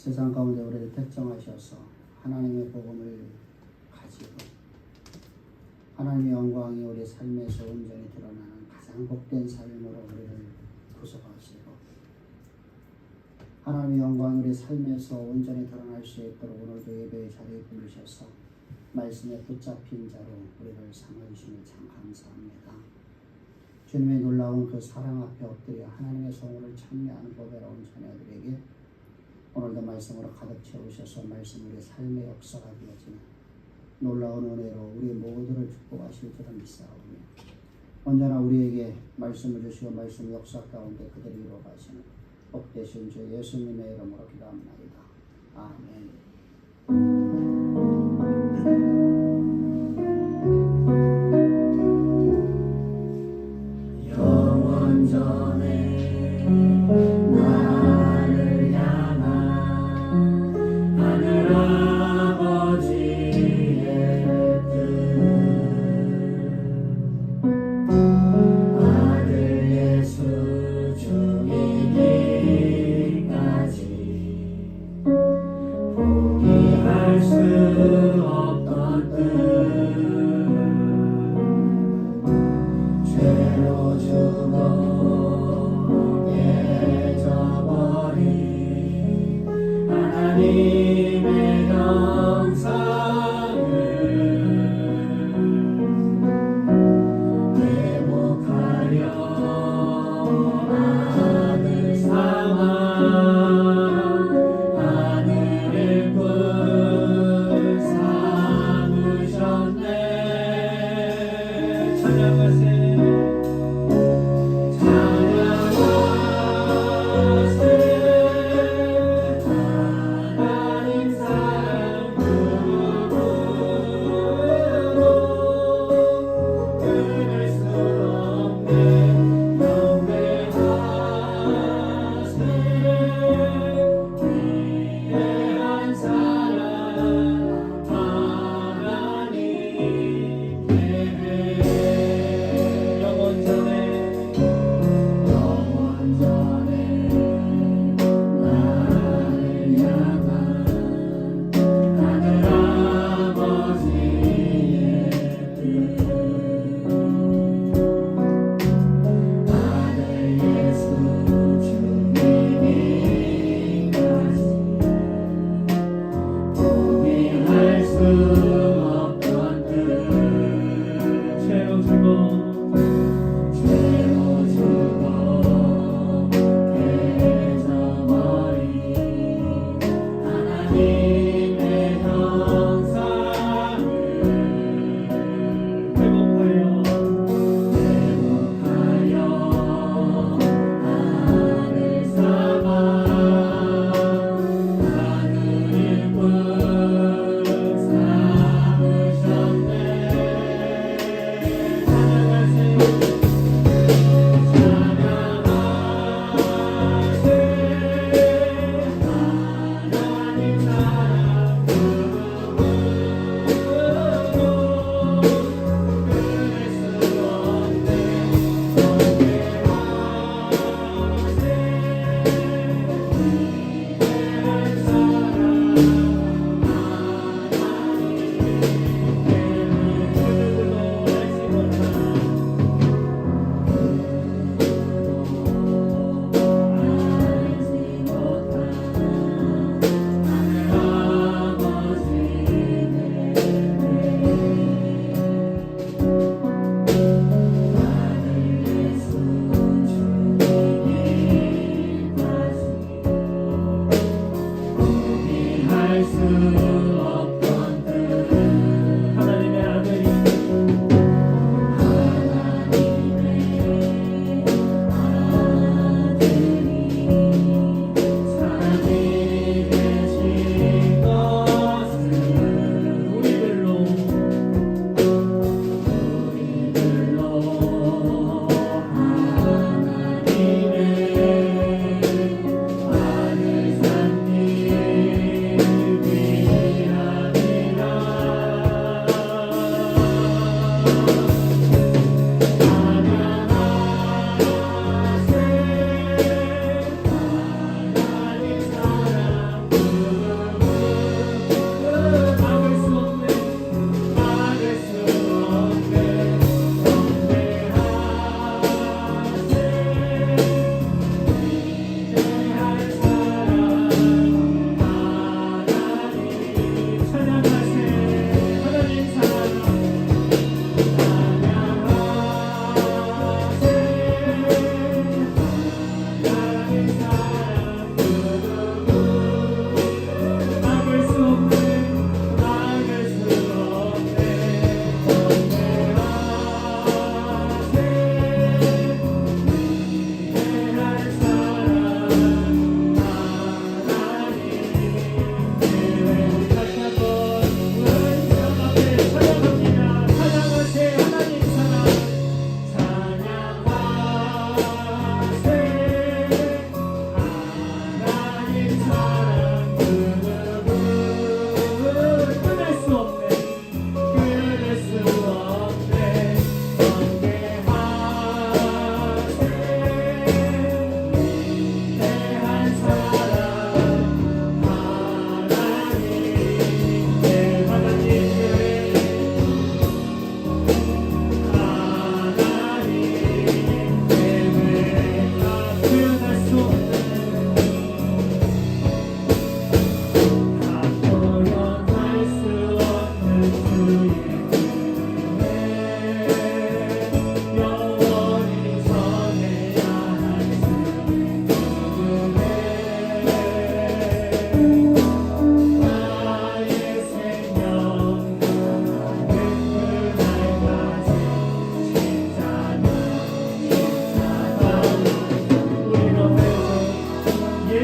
세상 가운데 우리를 택정하셔서 하나님의 복음을 가지고 하나님의 영광이 우리 삶에서 온전히 드러나는 가장 복된 삶으로 우리를 구속하시고 하나님의 영광이 우리 삶에서 온전히 드러날 수 있도록 오늘도 예배의 자리에 부르셔서 말씀에 붙잡힌 자로 우리를 삼아주시니 참 감사합니다. 주님의 놀라운 그 사랑 앞에 엎드려 하나님의 성호를 찬미하는 보배로운 자녀들에게 오늘도 말씀으로 가득 채우셔서 말씀 우리 삶의 역사가 되어지는 놀라운 은혜로 우리 모두를 축복하실 줄을 믿사오며 언제나 우리에게 말씀을 주시고 말씀 역사 가운데 그대로 이루어가시는 복되신 주 예수님의 이름으로 기도합니다. 아멘. 포기할 수 없던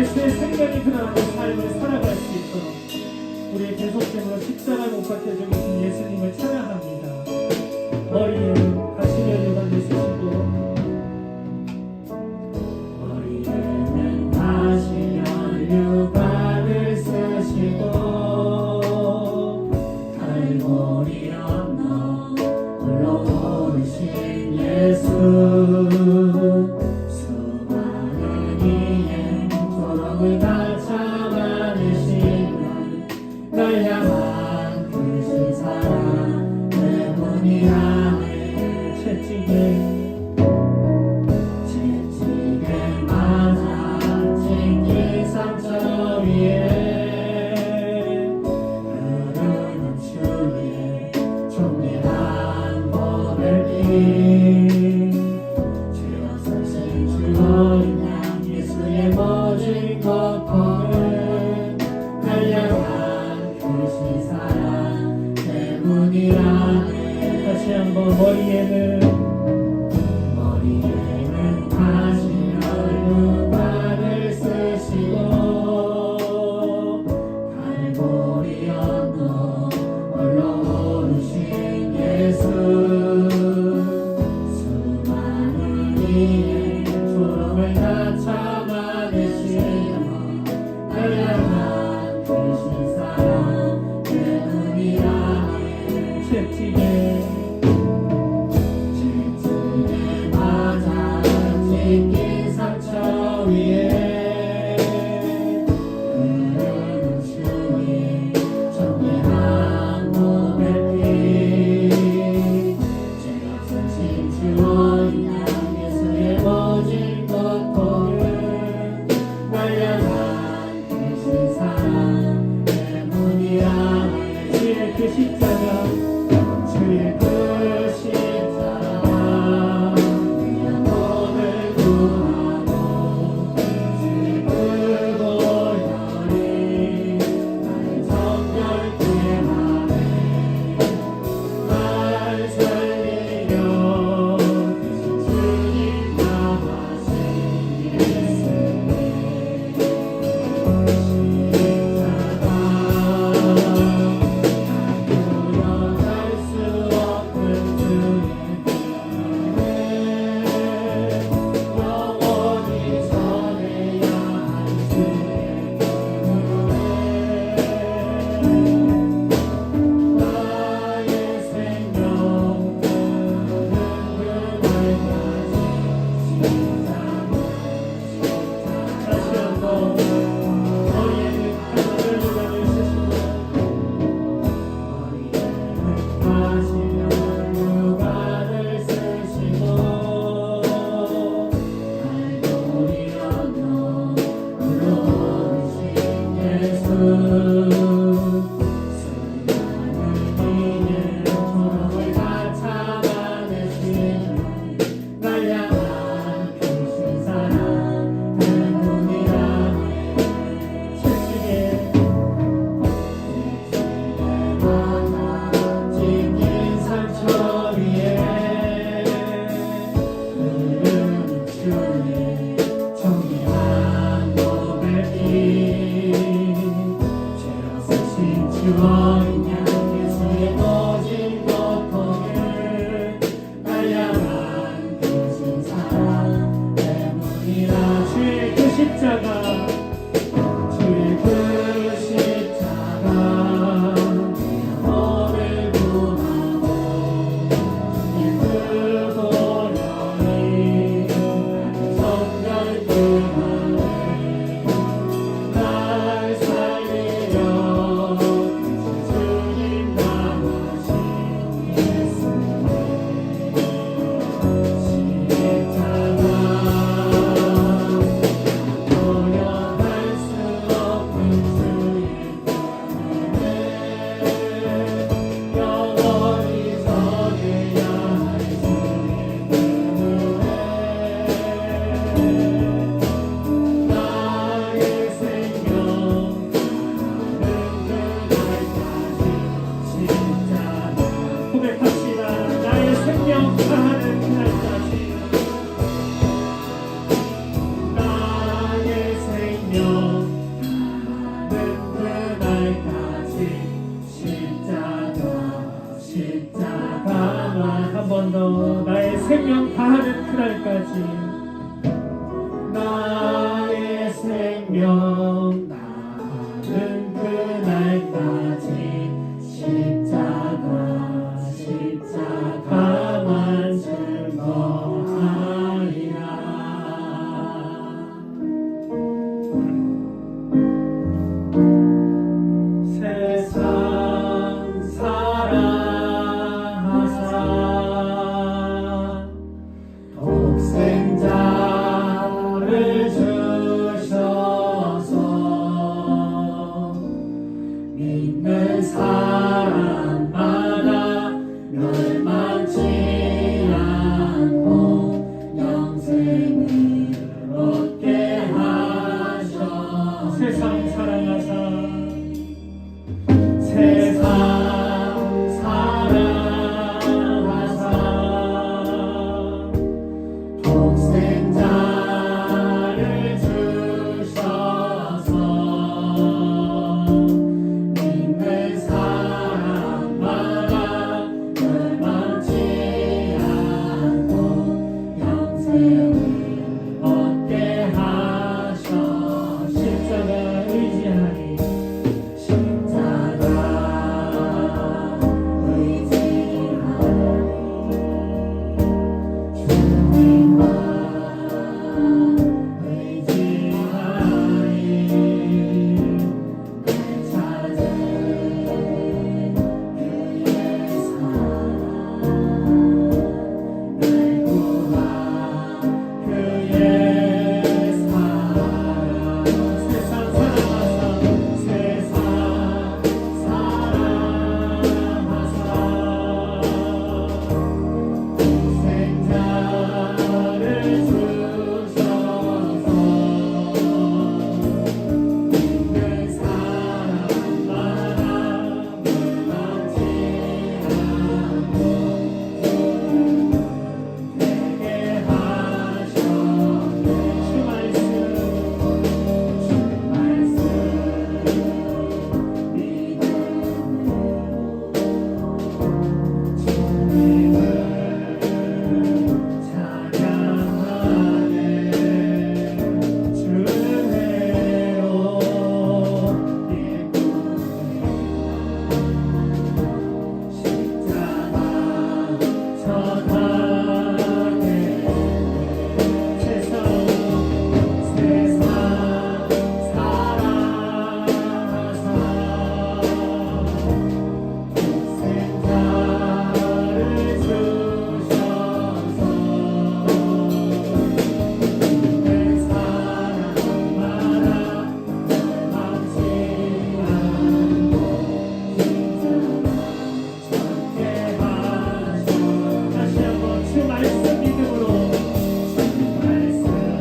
예수의 생명이 드러나는 삶을 살아갈 수 있도록 우리의 대속됨으로 십자가에 못 박혀 죽으신 예수님을 찬양합니다. 머리에 가시면을 받으시고 머리에는 가시면류관을 쓰시고 갈보리 언덕 올라오르신 예수 수많은 이의 도록을 다 참아내시는 날 향한 크신 사랑 때문이라네. 채찍에 맞아 찢긴 상처 위에 흐르는 주의 존귀한 보혈이 죄와 사신 주 어린 양 예수의 모진 고통을 날 향한 크신 사랑 때문이라네. 다시 한번 머리에는 가시면류관을 쓰시고 갈보리 언덕 올라오르신 예수 수많은 이의 조롱을 다 참아내시며 날 향한 크신 사랑 때문이라네. 채찍에 맞아 찢긴 상처 위에 흐르는 주의 정의한 몸의 피 죄가 없으신 주 어린 양 예수의 모진 고통을 날 향한 크신 사랑 때문이라네. 주의 그 십자가 주의 그 십자가 영혼을 구하고 주의 그 보혈이 나를 정결케 하네. 날 살리려 크신 주님 남아신 예수의 십자가 구별할 수 없는 주의 은혜 영원히 전해야 할 주의 은혜 나의 생명 그는 그날까지 다시 한번 머리에는 가시면류관을 쓰시고 가시면류관을 쓰시고 갈보리 언덕 올라오르신 예수 수많은 이의 조롱을 다 참아내시는 날 향한 크신 사랑 때문이라네. 채찍에 맞아 찢긴 상처 위에 흐르는 주의 정의한 몸의 피 죄가 없으신 주 어린 양 예수의 모진 고통을 날 향한 크신 사랑 때문이라. 주의 그 십자가 주의 그 십자가 영혼을 구하고 주의 그 보혈이 나를 정결케 하네. 날 살리려 크신 주님 남으신 예수의 십자가 도려할 수 없는 주의 은혜 영원히 전해야 할 주의 은혜 나의 생명 그는 그날까지 십자가 고백합시다. 나의 생명 다하는 그날까지 나의 생명 명 나는 그날까지 십자가만 즐거하리라. 세상 사랑하사 독생자를 주셔서 믿는 사람마다 멸망치 않고 영생을 얻게 하셔. 세상 사랑하사 세상 사랑하사 독생자를 주셔서 믿는 사람마다 멸망치 않고 영생을 얻게 하셔. 십자가 의지하니 십자가 의지하니 주님만 의지하니 날 찾은 그의 사랑 날 구한 그의 사랑. 세상 사랑하사 세상 사랑하사 독생자를 주셔서 믿는 사람마다 멸망치 않고 되게 하셨네. 주 말씀 믿음으로 주님을 찬양하네. 주의로 기쁘네. 십자가 전하네. 세상 사랑하사 독생자를 주셔서 믿는 사람마다 멸망치 않고 십자가 졌게 하셔. 다시 한번 주 말씀 믿음으로 주 말씀 믿음으로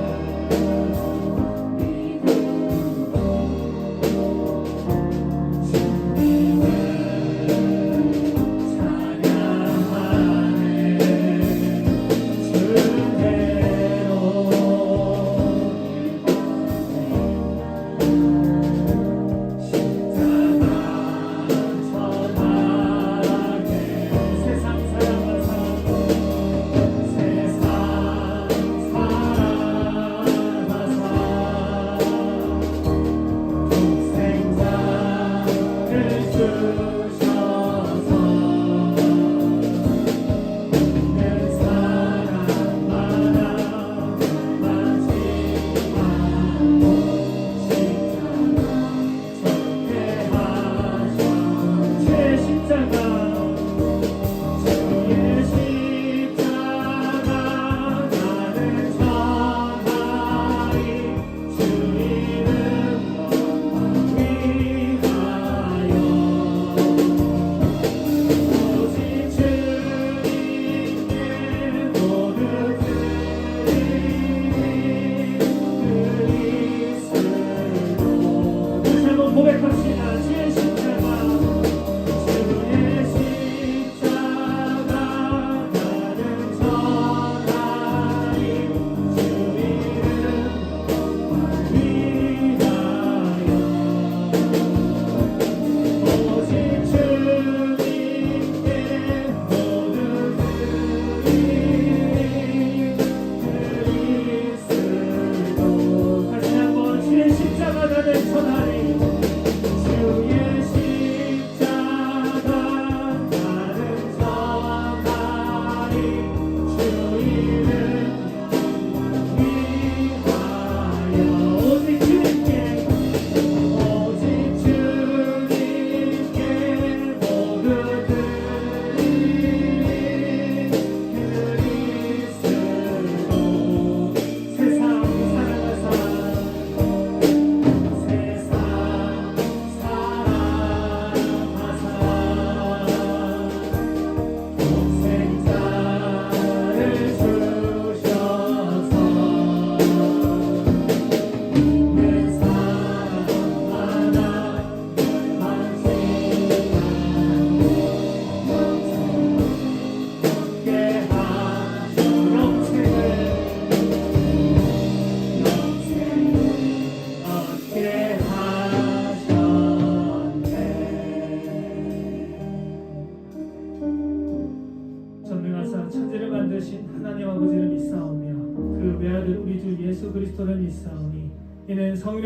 십자가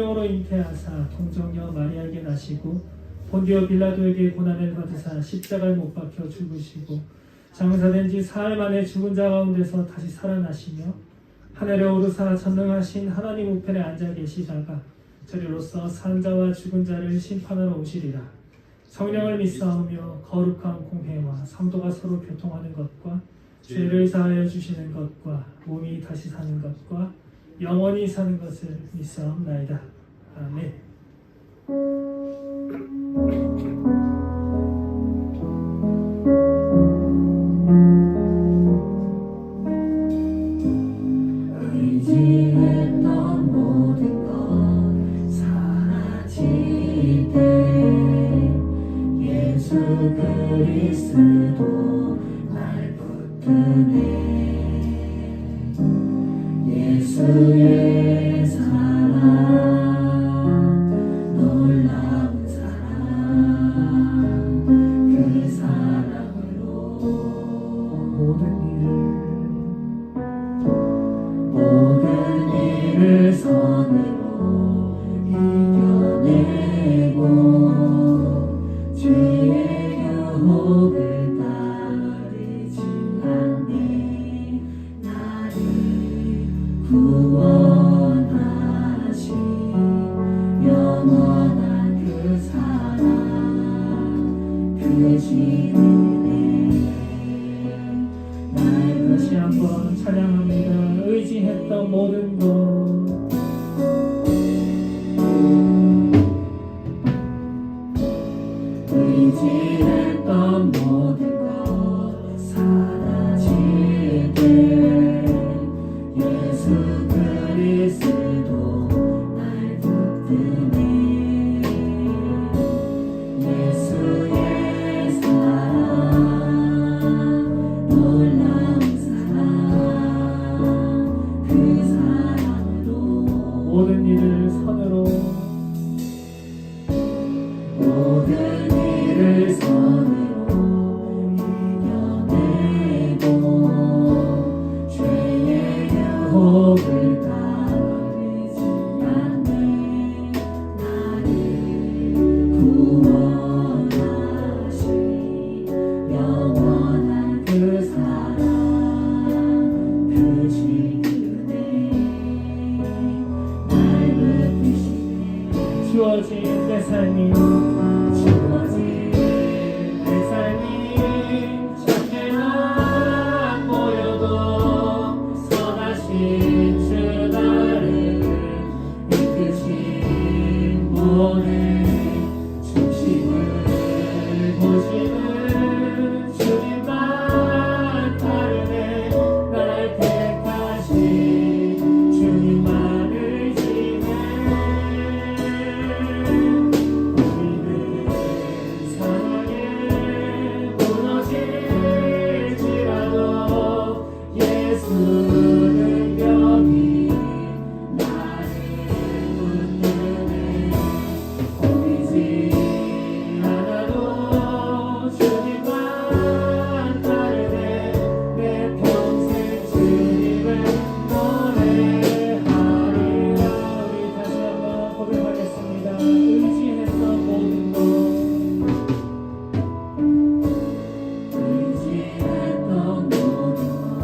생명으로 잉태하사 동정녀 마리아에게 나시고 본디오 빌라도에게 고난을 받으사 십자가에 못 박혀 죽으시고 장사된 지 사흘 만에 죽은 자 가운데서 다시 살아나시며 하늘에 오르사 전능하신 하나님 우편에 앉아 계시다가 저리로서 산 자와 죽은 자를 심판하러 오시리라. 성령을 믿사오며 거룩한 공회와 성도가 서로 교통하는 것과 죄를 사하여 주시는 것과 몸이 다시 사는 것과 영원히 사는 것을 믿사옵나이다. 아멘. 의지했던 모든 것 사라질 때 예수 그리스도 날 붙드네. 예수의 사랑 놀라운 사랑 그 사랑으로 모든 일을 선으로 이겨내고 죄의 유혹을 따르지 않네. 나를 구원하신 영원한 그 사랑 그 진리네. 날 다시 한번 찬양합니다. 의지했던 모든 것 의지했던 모든 것 사라질 때 예수 그리스도 날 붙드네. 예수의 사랑 놀라운 사랑 그 사랑으로 모든 일을 선으로 모든 일을 선으로 이겨내고 죄의 유혹을 따르지 않네. 나를 구원하신 영원한 그 사랑 그 신유네. 날 붙드시네. 주어진 내 삶이 주어진 내 삶이 작게만 보여도 선하신 주 나를 이끄신 모든 중심을 보시는 주님만 따르네. 날 택하신 주님만 의지네. 사랑에 무너질지라도 예수는 여기 나를 붙드네. 보이지 않아도 주님만 따르네. 내 평생 주님을 노래하리라. 우리 다시 한번 고백하겠습니다. 의지했던 모든 것 의지했던 모든 것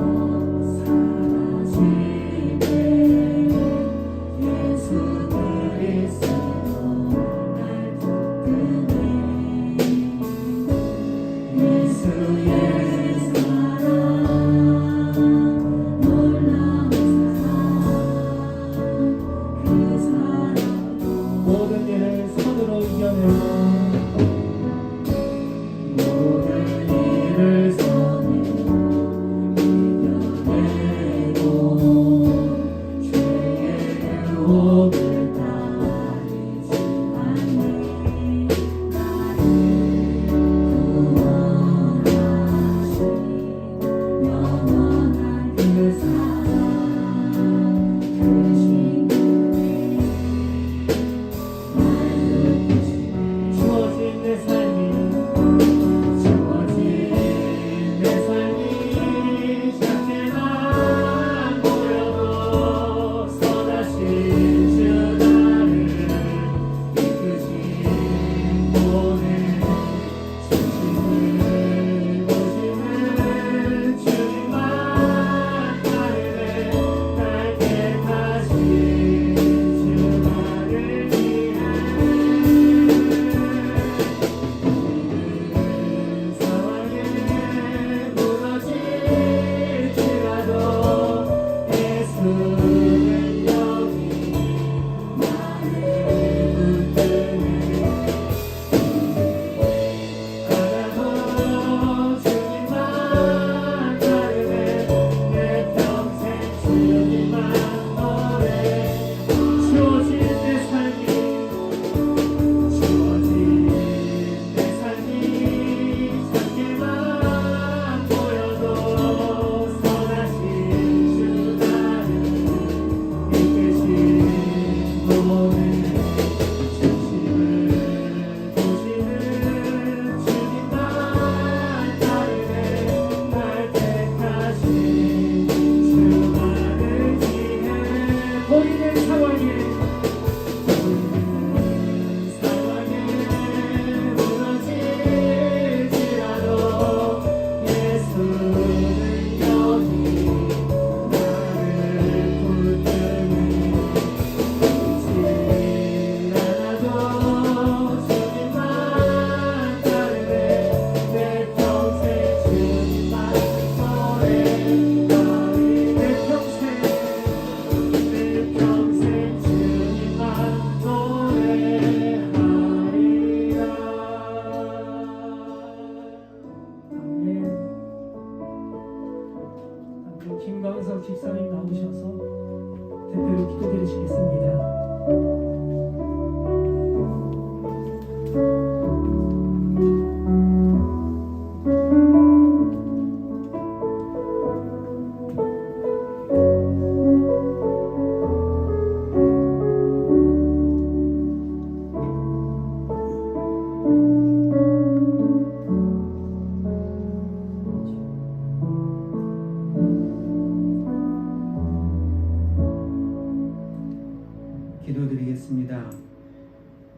사라질 때 예수 그리스도 날 붙드네. 예수의 사랑 놀라운 사랑 그 사랑으로 모든 일을 선으로 이겨내고 모든 일을 선으로 이겨내고 죄의 유혹을 따르지 않네. 나를 구원하신 영원한 그 사랑 그 신유네. 날 붙드시네.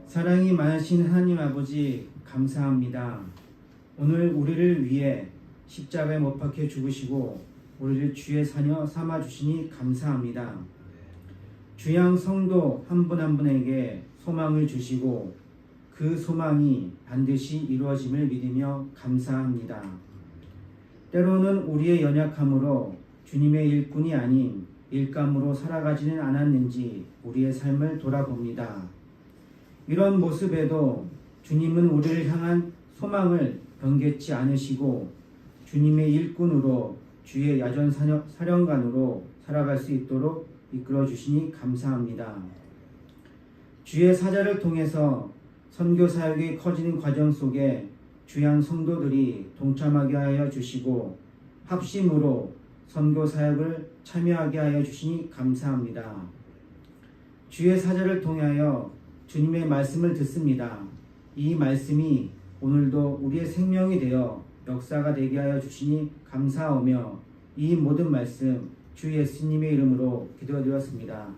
사랑이 많으신 하나님 아버지 감사합니다. 오늘 우리를 위해 십자가에 못 박혀 죽으시고 우리를 주의 자녀 삼아 주시니 감사합니다. 주양 성도 한 분 한 분에게 소망을 주시고 그 소망이 반드시 이루어짐을 믿으며 감사합니다. 때로는 우리의 연약함으로 주님의 일꾼이 아닌 일감으로 살아가지는 않았는지 우리의 삶을 돌아봅니다. 이런 모습에도 주님은 우리를 향한 소망을 변개치 않으시고 주님의 일꾼으로 주의 야전 사령관으로 살아갈 수 있도록 이끌어 주시니 감사합니다. 주의 사자를 통해서 선교 사역이 커지는 과정 속에 주양 성도들이 동참하게 하여 주시고 합심으로 선교 사역을 참여하게 하여 주시니 감사합니다. 주의 사자를 통하여 주님의 말씀을 듣습니다. 이 말씀이 오늘도 우리의 생명이 되어 역사가 되게 하여 주시니 감사하며 이 모든 말씀 주 예수님의 이름으로 기도드렸습니다.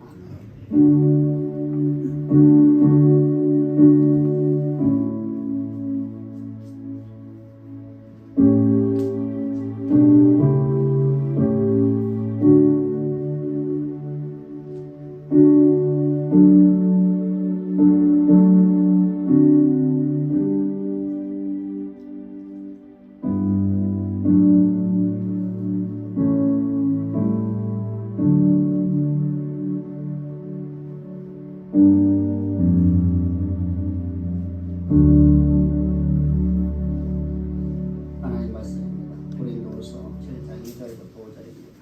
하나님 말씀입니다. 고린도후서 7장 2절부터 5절입니다.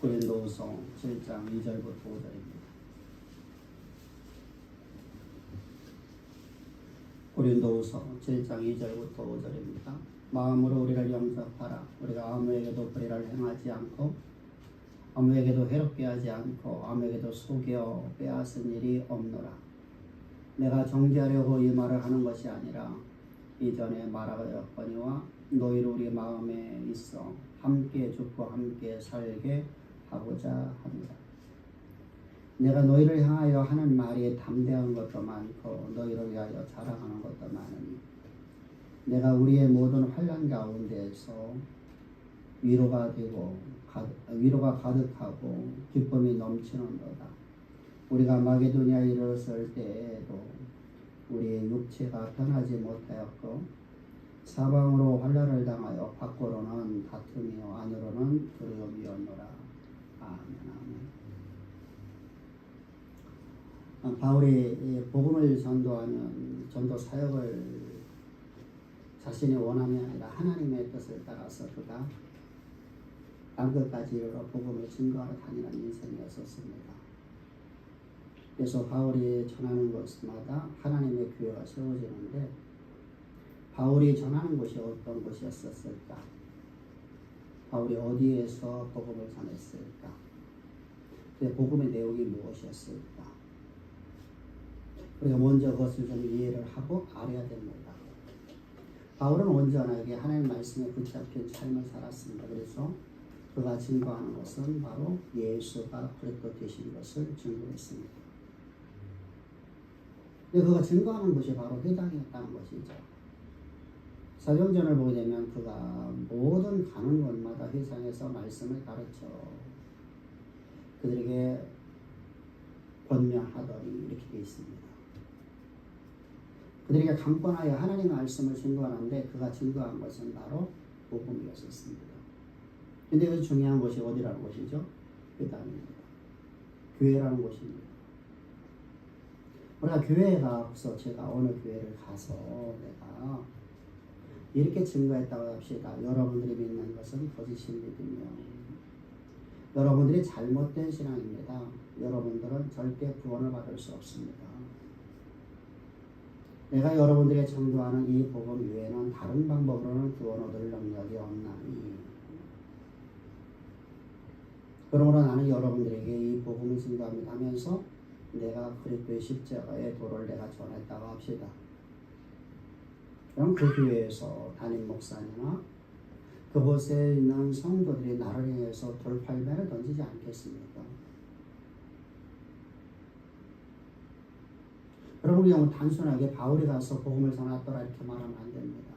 고린도후서 7장 2절부터 5절입니다. 고린도후서 7장 2절부터 5절입니다. 마음으로 우리를 영접하라. 우리가 아무에게도 불의를 행하지 않고 아무에게도 해롭게 하지 않고 아무에게도 속여 빼앗은 일이 없노라. 내가 정죄하려고 이 말을 하는 것이 아니라 이전에 말하였거니와 너희로 우리 마음에 있어 함께 죽고 함께 살게 하고자 합니다. 내가 너희를 향하여 하는 말이 담대한 것도 많고 너희를 위하여 자랑하는 것도 많으니 내가 우리의 모든 환난 가운데에서 위로가 가득하고 기쁨이 넘치는도다. 우리가 마게도니아에 이르렀을 때에도 우리의 육체가 편하지 못하였고 사방으로 환난을 당하여 밖으로는 다툼이요 안으로는 두려움이었노라. 아멘. 바울이 복음을 전도하는 전도 사역을 자신이 원함이 아니라 하나님의 뜻을 따라서 그가 땅끝까지 이르러 복음을 증거하러 다니는 인생이었습니다. 그래서 바울이 전하는 곳마다 하나님의 교회가 세워지는데 바울이 전하는 곳이 어떤 곳이었을까? 바울이 어디에서 복음을 전했을까? 그 복음의 내용이 무엇이었을까? 우리가 먼저 그것을 좀 이해를 하고 알아야 됩니다. 바울은 온전하게 하나님의 말씀에 붙잡힌 삶을 살았습니다. 그래서 그가 증거하는 것은 바로 예수가 그리스도 되신 것을 증거했습니다. 근데 그가 증거하는 것이 바로 회당이었다는 것이죠. 사도행전을 보게 되면 그가 모든 가는 곳마다 회당에서 말씀을 가르쳐 그들에게 권면하더니 이렇게 되어 있습니다. 그들에게 강권하여 하나님의 말씀을 증거하는데 그가 증거한 것은 바로 복음이었습니다. 근데 그 중요한 것이 어디라는 것이죠? 회당입니다. 교회라는 것입니다. 우리가 교회가 없어 제가 어느 교회를 가서 내가 이렇게 증거했다고 합시다. 여러분들이 믿는 것은 거짓인 믿음이요. 여러분들이 잘못된 신앙입니다. 여러분들은 절대 구원을 받을 수 없습니다. 내가 여러분들에게 전도하는 이 복음 외에는 다른 방법으로는 구원 얻을 능력이 없나니 그러므로 나는 여러분들에게 이 복음을 증거합니다 하면서 내가 그리스도의 십자가의 도를 내가 전했다고 합시다. 그럼 그 교회에서 담임 목사님이나 그곳에 있는 성도들이 나를 향해서 돌팔매를 던지지 않겠습니까? 여러분 그냥 단순하게 바울이 가서 복음을 전하더라 이렇게 말하면 안 됩니다.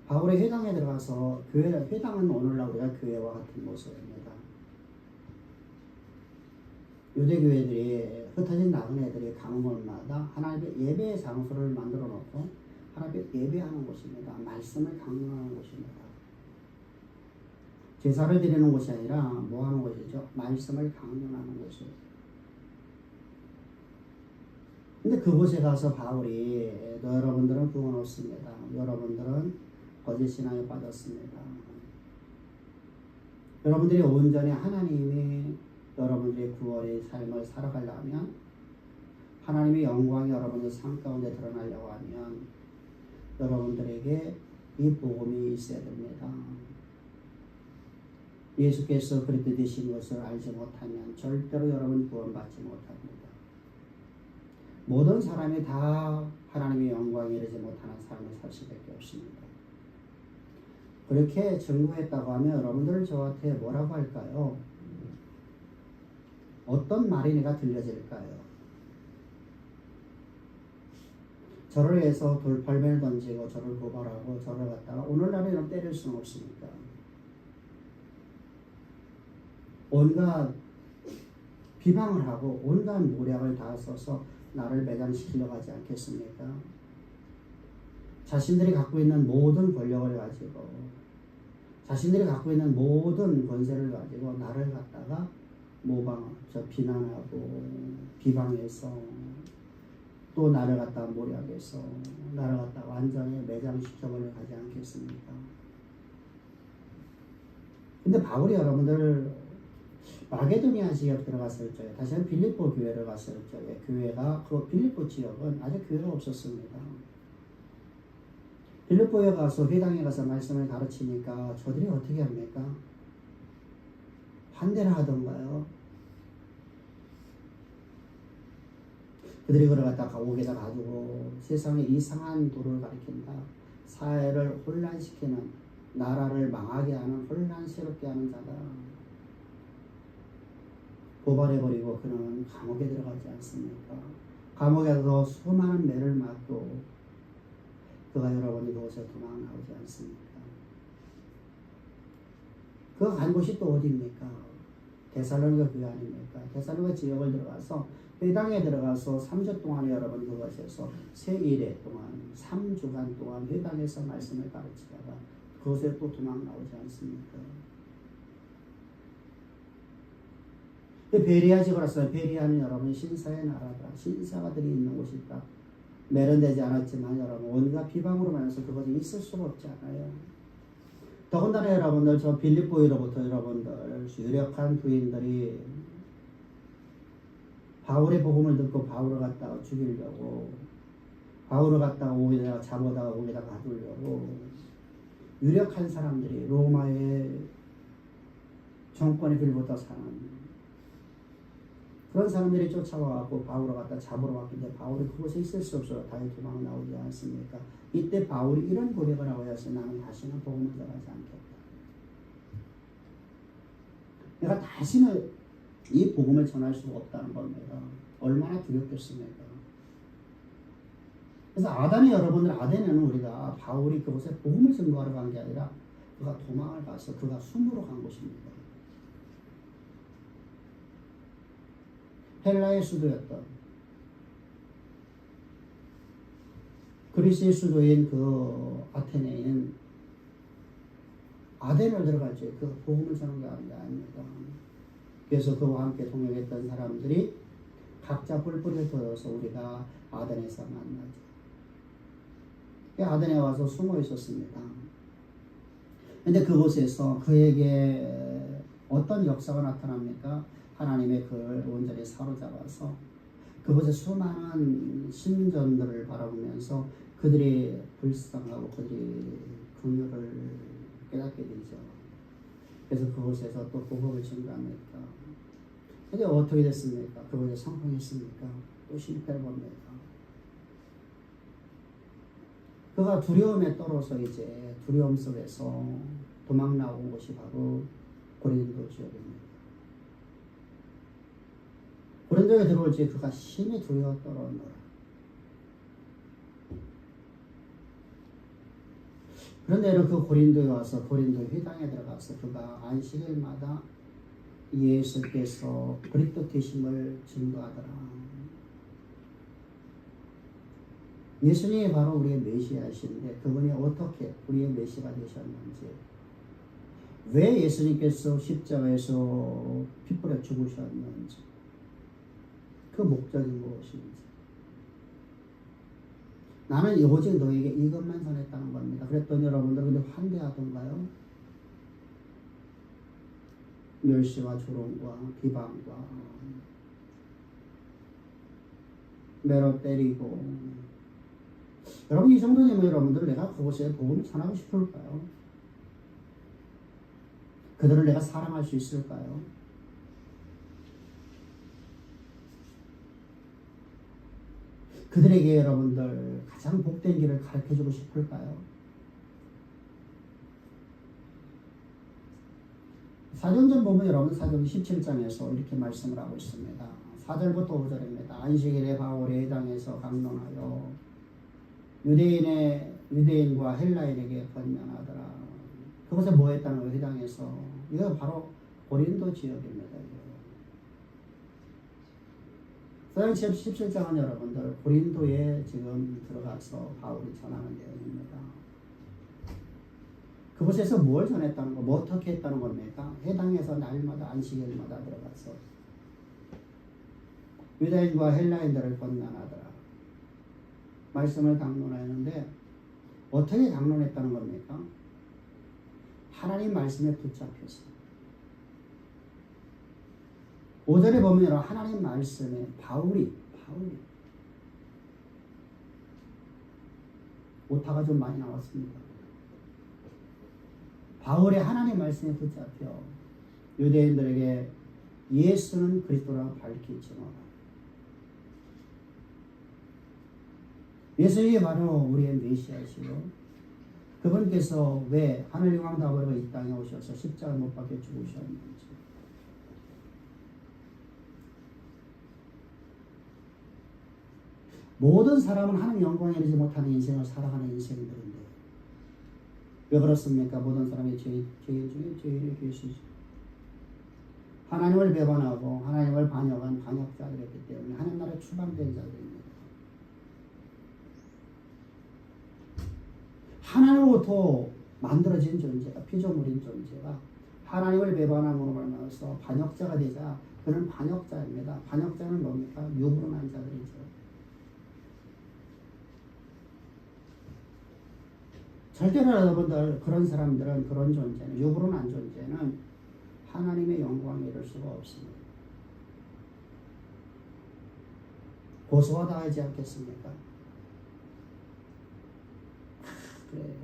바울의 회당에 들어가서 회당은 오늘날 우리가 교회와 같은 모습입니다. 유대교회들이 흩어진 나그네들이 강물마다 하나님의 예배의 장소를 만들어 놓고 하나님의 예배하는 곳입니다. 말씀을 강론하는 곳입니다. 제사를 드리는 곳이 아니라 뭐 하는 곳이죠? 말씀을 강론하는 곳이에요. 근데 그곳에 가서 바울이 여러분들은 구원 없습니다. 여러분들은 거짓 신앙에 빠졌습니다. 여러분들이 온전히 하나님이 여러분들의 구원의 삶을 살아가려면 하나님의 영광이 여러분들 삶 가운데 드러나려고 하면 여러분들에게 이 복음이 있어야 됩니다. 예수께서 그렇게 되신 것을 알지 못하면 절대로 여러분 구원받지 못합니다. 모든 사람이 다 하나님의 영광에 이르지 못하는 삶을 살 수밖에 없습니다. 그렇게 증거했다고 하면 여러분들 저한테 뭐라고 할까요? 어떤 말이 내가 들려질까요? 저를 해서 돌팔매를 던지고 저를 고발하고 저를 갖다가 오늘날에 이런 때릴 수는 없습니까? 온갖 비방을 하고 온갖 모략을 다 써서 나를 매장시키려고 하지 않겠습니까? 자신들이 갖고 있는 모든 권력을 가지고 자신들이 갖고 있는 모든 권세를 가지고 나를 갖다가 비난하고 비방해서 또 나를 갖다가 모략해서 나를 갖다가 완전히 매장시켜버리려 하지 않겠습니까? 근데 바울이 여러분들 마게도니아 지역 들어갔을 적에 다시 한번 빌립보 교회를 갔을 적에 교회가 그 빌립보 지역은 아직 교회가 없었습니다. 빌립보에 가서 회당에 가서 말씀을 가르치니까 저들이 어떻게 합니까? 반대를 하던가요? 그들이 그걸 갖다가 옥에다 가지고 세상에 이상한 도를 가리킨다. 사회를 혼란시키는, 나라를 망하게 하는, 혼란스럽게 하는 자다. 고발해버리고 그는 감옥에 들어가지 않습니까? 감옥에서 수많은 매를 맞고 그가 여러분이 그곳에 도망 나오지 않습니까? 그가 간 곳이 또 어디입니까? 데살로니가 교회 아닙니까? 데살로니가 지역을 들어가서 회당에 들어가서 3주 동안 여러분 그것에서 세 일회 동안 3주간 동안 회당에서 말씀을 가르치다가 그곳에 또 도망 나오지 않습니까? 베리아 지역을 왔어요. 베리아는 여러분 신사의 나라다. 신사가들이 있는 곳이다. 매련되지 않았지만 여러분 온갖 비방으로 말해서 그것이 있을 수가 없지 않아요. 더군다나 여러분들 저 빌립보로부터 여러분들 유력한 부인들이 바울의 복음을 듣고 바울을 갖다가 죽이려고 바울을 갖다가 옥에다가 잡아다가 옥에다가 가두려고 유력한 사람들이 로마의 정권에 빌붙어 사는 그런 사람들이 쫓아와갖고 바울을 갖다 잡으러 왔는데 바울이 그곳에 있을 수 없어요. 다시 도망 나오지 않습니까? 이때 바울이 이런 고백을 하고 해서 나는 다시는 복음을 전하지 않겠다. 내가 다시는 이 복음을 전할 수가 없다는 겁니다. 얼마나 두렵겠습니까? 그래서 아단이 여러분들 아덴에는 우리가 바울이 그곳에 복음을 증거하러 간 게 아니라 그가 도망을 가서 그가 숨으로 간 곳입니다. 헬라의 수도였던 그리스의 수도인 그 아테네인 아덴을 들어갔죠. 그 복음을 전한 게 아닙니다. 그래서 그와 함께 동역했던 사람들이 각자 뿔뿔이를 뜯어서 우리가 아덴에서 만나죠. 아덴에 와서 숨어 있었습니다. 근데 그곳에서 그에게 어떤 역사가 나타납니까? 하나님의 그를 온전히 사로잡아서 그곳에 수많은 신전들을 바라보면서 그들이 불쌍하고 그들이 긍휼을 깨닫게 되죠. 그래서 그곳에서 또 복음을 전가합니다. 근데 어떻게 됐습니까? 그곳에 성공했습니까? 또 실패를 봅니다. 그가 두려움에 떨어서 이제 두려움 속에서 도망 나온 곳이 바로 고린도 지역입니다. 고린도에 들어올지 그가 심히 두려워 떨어오노라. 그런데 그 고린도에 와서 고린도 회당에 들어가서 그가 안식일마다 예수께서 그리스도 되심을 증거하더라. 예수님이 바로 우리의 메시아이신데 그분이 어떻게 우리의 메시아가 되셨는지, 왜 예수님께서 십자가에서 피 뿌려 죽으셨는지, 그 목적이 무엇인지, 나는 오직 너에게 이것만 전했다는 겁니다. 그랬더니 여러분들 근데 환대하던가요? 멸시와 조롱과 비방과 매로 때리고, 여러분 이 정도 되면 여러분들 내가 그곳에 복음을 전하고 싶을까요? 그들을 내가 사랑할 수 있을까요? 그들에게 여러분들 가장 복된 길을 가르쳐주고 싶을까요? 사도행전 보면 여러분 사도행 17장에서 이렇게 말씀을 하고 있습니다. 4절부터 5절입니다. 안식일에 바울의 회당에서 강론하여 유대인과 헬라인에게 권면하더라. 그것에 뭐 했다는 거예요? 회당에서. 이거 바로 고린도 지역입니다. 사도행전 17장은 여러분들 고린도에 지금 들어가서 바울이 전하는 내용입니다. 그곳에서 뭘 전했다는 거, 뭐 어떻게 했다는 겁니까? 회당에서 날마다 안식일마다 들어가서 유대인과 헬라인들을 권면하더라. 말씀을 강론하였는데 어떻게 강론했다는 겁니까? 하나님 말씀에 붙잡혀서. 5절에 보면 하나님 말씀에 바울이 오타가 좀 많이 나왔습니다. 바울의 하나님 말씀에 붙잡혀 유대인들에게 예수는 그리스도라고 밝히지만 예수님이 바로 우리의 메시아이시고 그분께서 왜 하늘 영광 다 버리고 이 땅에 오셔서 십자가 못 박혀 죽으셨는지, 모든 사람은 하나님 영광에 이르지 못하는 인생을 살아가는 인생들인데 왜 그렇습니까? 모든 사람이 죄인 중에 죄인의 계시죠. 하나님을 배반하고 하나님을 반역한 반역자들이기 때문에 하나님 나라에 추방된 자들입니다. 하나님으로부터 만들어진 존재가, 피조물인 존재가 하나님을 배반함으로 말미암아서 반역자가 되자 그는 반역자입니다. 반역자는 뭡니까? 육으로 난 자들이죠. 절대로 여러분들 그런 사람들은, 그런 존재는, 육으로 난 존재는 하나님의 영광에 이를 수가 없습니다. 고소하다 하지 않겠습니까? 그래,